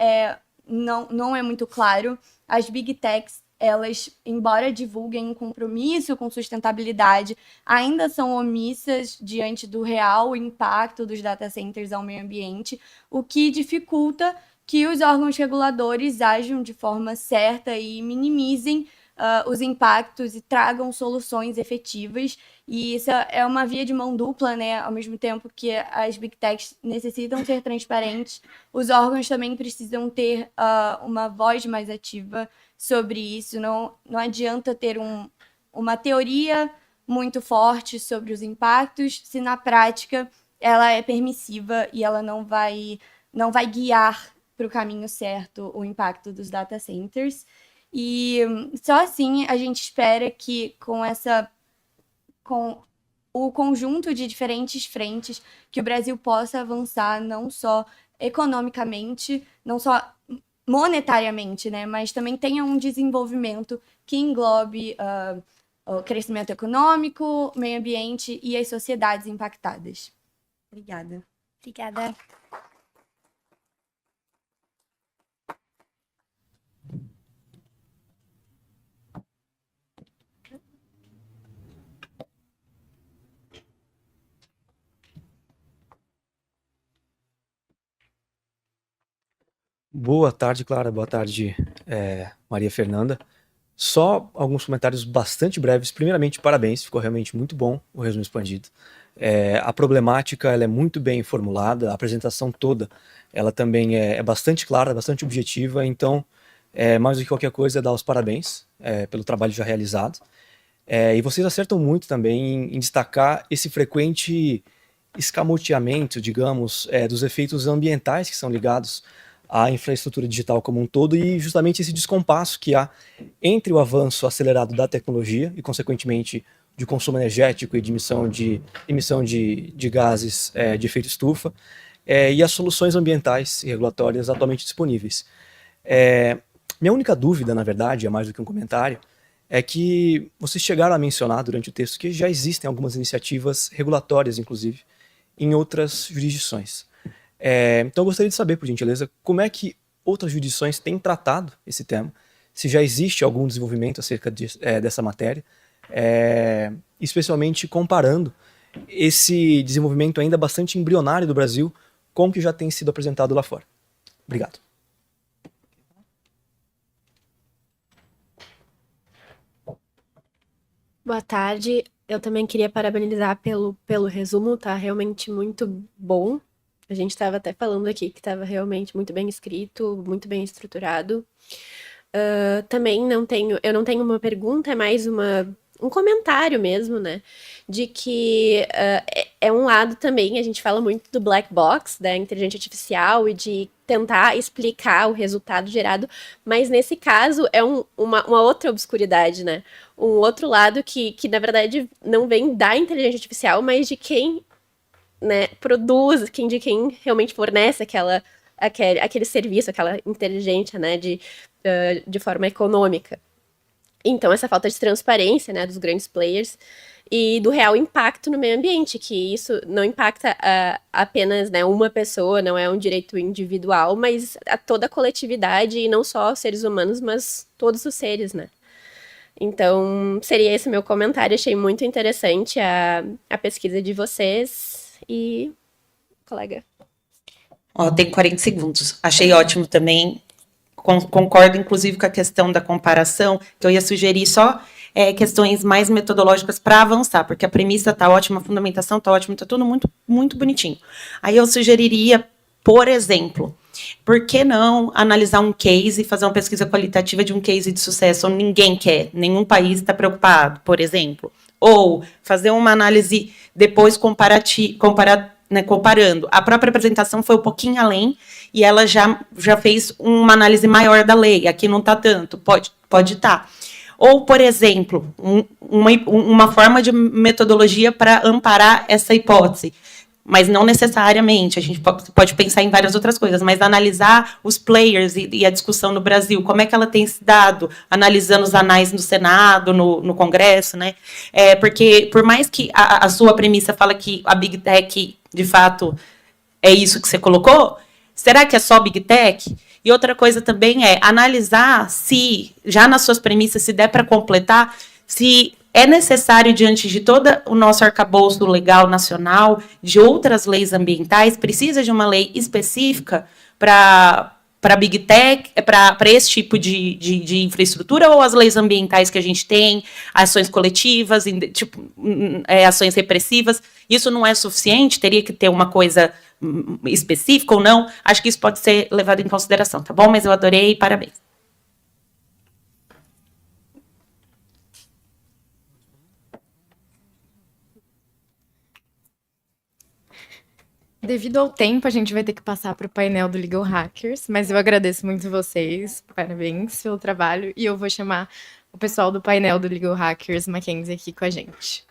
não é muito claro. As big techs, elas, embora divulguem um compromisso com sustentabilidade, ainda são omissas diante do real impacto dos data centers ao meio ambiente, o que dificulta que os órgãos reguladores ajam de forma certa e minimizem os impactos e tragam soluções efetivas. E isso é uma via de mão dupla, né? Ao mesmo tempo que as big techs necessitam ser transparentes, os órgãos também precisam ter uma voz mais ativa sobre isso. Não adianta ter uma teoria muito forte sobre os impactos se na prática ela é permissiva e ela não vai guiar para o caminho certo o impacto dos data centers. E só assim a gente espera que com o conjunto de diferentes frentes que o Brasil possa avançar não só economicamente, não só monetariamente, né, mas também tenha um desenvolvimento que englobe o crescimento econômico, meio ambiente e as sociedades impactadas. Obrigada. Obrigada. Boa tarde, Clara. Boa tarde, Maria Fernanda. Só alguns comentários bastante breves. Primeiramente, parabéns, ficou realmente muito bom o resumo expandido. A problemática ela é muito bem formulada, a apresentação toda ela também é bastante clara, bastante objetiva, então, mais do que qualquer coisa, dar os parabéns pelo trabalho já realizado. E vocês acertam muito também em destacar esse frequente escamoteamento, digamos, dos efeitos ambientais que são ligados à infraestrutura digital como um todo e justamente esse descompasso que há entre o avanço acelerado da tecnologia e, consequentemente, de consumo energético e de emissão de gases de efeito estufa e as soluções ambientais e regulatórias atualmente disponíveis. Minha única dúvida, na verdade, é mais do que um comentário, é que vocês chegaram a mencionar durante o texto que já existem algumas iniciativas regulatórias, inclusive, em outras jurisdições. Então eu gostaria de saber, por gentileza, como é que outras jurisdições têm tratado esse tema, se já existe algum desenvolvimento acerca dessa matéria, especialmente comparando esse desenvolvimento ainda bastante embrionário do Brasil com o que já tem sido apresentado lá fora. Obrigado. Boa tarde. Eu também queria parabenizar pelo resumo, tá realmente muito bom. A gente estava até falando aqui que estava realmente muito bem escrito, muito bem estruturado. Também eu não tenho uma pergunta, é mais um comentário mesmo, né? De que é um lado também, a gente fala muito do black box, da inteligência artificial e de tentar explicar o resultado gerado, mas nesse caso é uma outra obscuridade, né? Um outro lado que na verdade não vem da inteligência artificial, mas de quem, né, produz, de quem realmente fornece aquele serviço, aquela inteligência, né, de forma econômica. Então, essa falta de transparência, né, dos grandes players e do real impacto no meio ambiente, que isso não impacta apenas, né, uma pessoa, não é um direito individual, mas a toda a coletividade e não só os seres humanos, mas todos os seres, né? Então, seria esse meu comentário. Achei muito interessante a pesquisa de vocês e, colega. Ó, tem 40 segundos. Achei ótimo também. Concordo, inclusive, com a questão da comparação, que eu ia sugerir só questões mais metodológicas para avançar, porque a premissa está ótima, a fundamentação está ótima, está tudo muito, muito bonitinho. Aí eu sugeriria, por exemplo, por que não analisar um case e fazer uma pesquisa qualitativa de um case de sucesso onde ninguém quer, nenhum país está preocupado, por exemplo. Ou fazer uma análise depois comparando. A própria apresentação foi um pouquinho além e ela já fez uma análise maior da lei. Aqui não está tanto, pode estar. Ou, por exemplo, uma forma de metodologia para amparar essa hipótese. Mas não necessariamente, a gente pode pensar em várias outras coisas, mas analisar os players e a discussão no Brasil, como é que ela tem se dado, analisando os anais no Senado, no Congresso, né? Porque, por mais que a sua premissa fala que a Big Tech, de fato, é isso que você colocou, será que é só Big Tech? E outra coisa também é analisar se, já nas suas premissas, se der para completar, se é necessário, diante de todo o nosso arcabouço legal nacional, de outras leis ambientais, precisa de uma lei específica para Big Tech, para esse tipo de infraestrutura, ou as leis ambientais que a gente tem, ações coletivas, ações repressivas, isso não é suficiente? Teria que ter uma coisa específica ou não? Acho que isso pode ser levado em consideração, tá bom? Mas eu adorei, parabéns. Devido ao tempo, a gente vai ter que passar para o painel do Legal Hackers, mas eu agradeço muito vocês, parabéns pelo trabalho, e eu vou chamar o pessoal do painel do Legal Hackers Mackenzie aqui com a gente.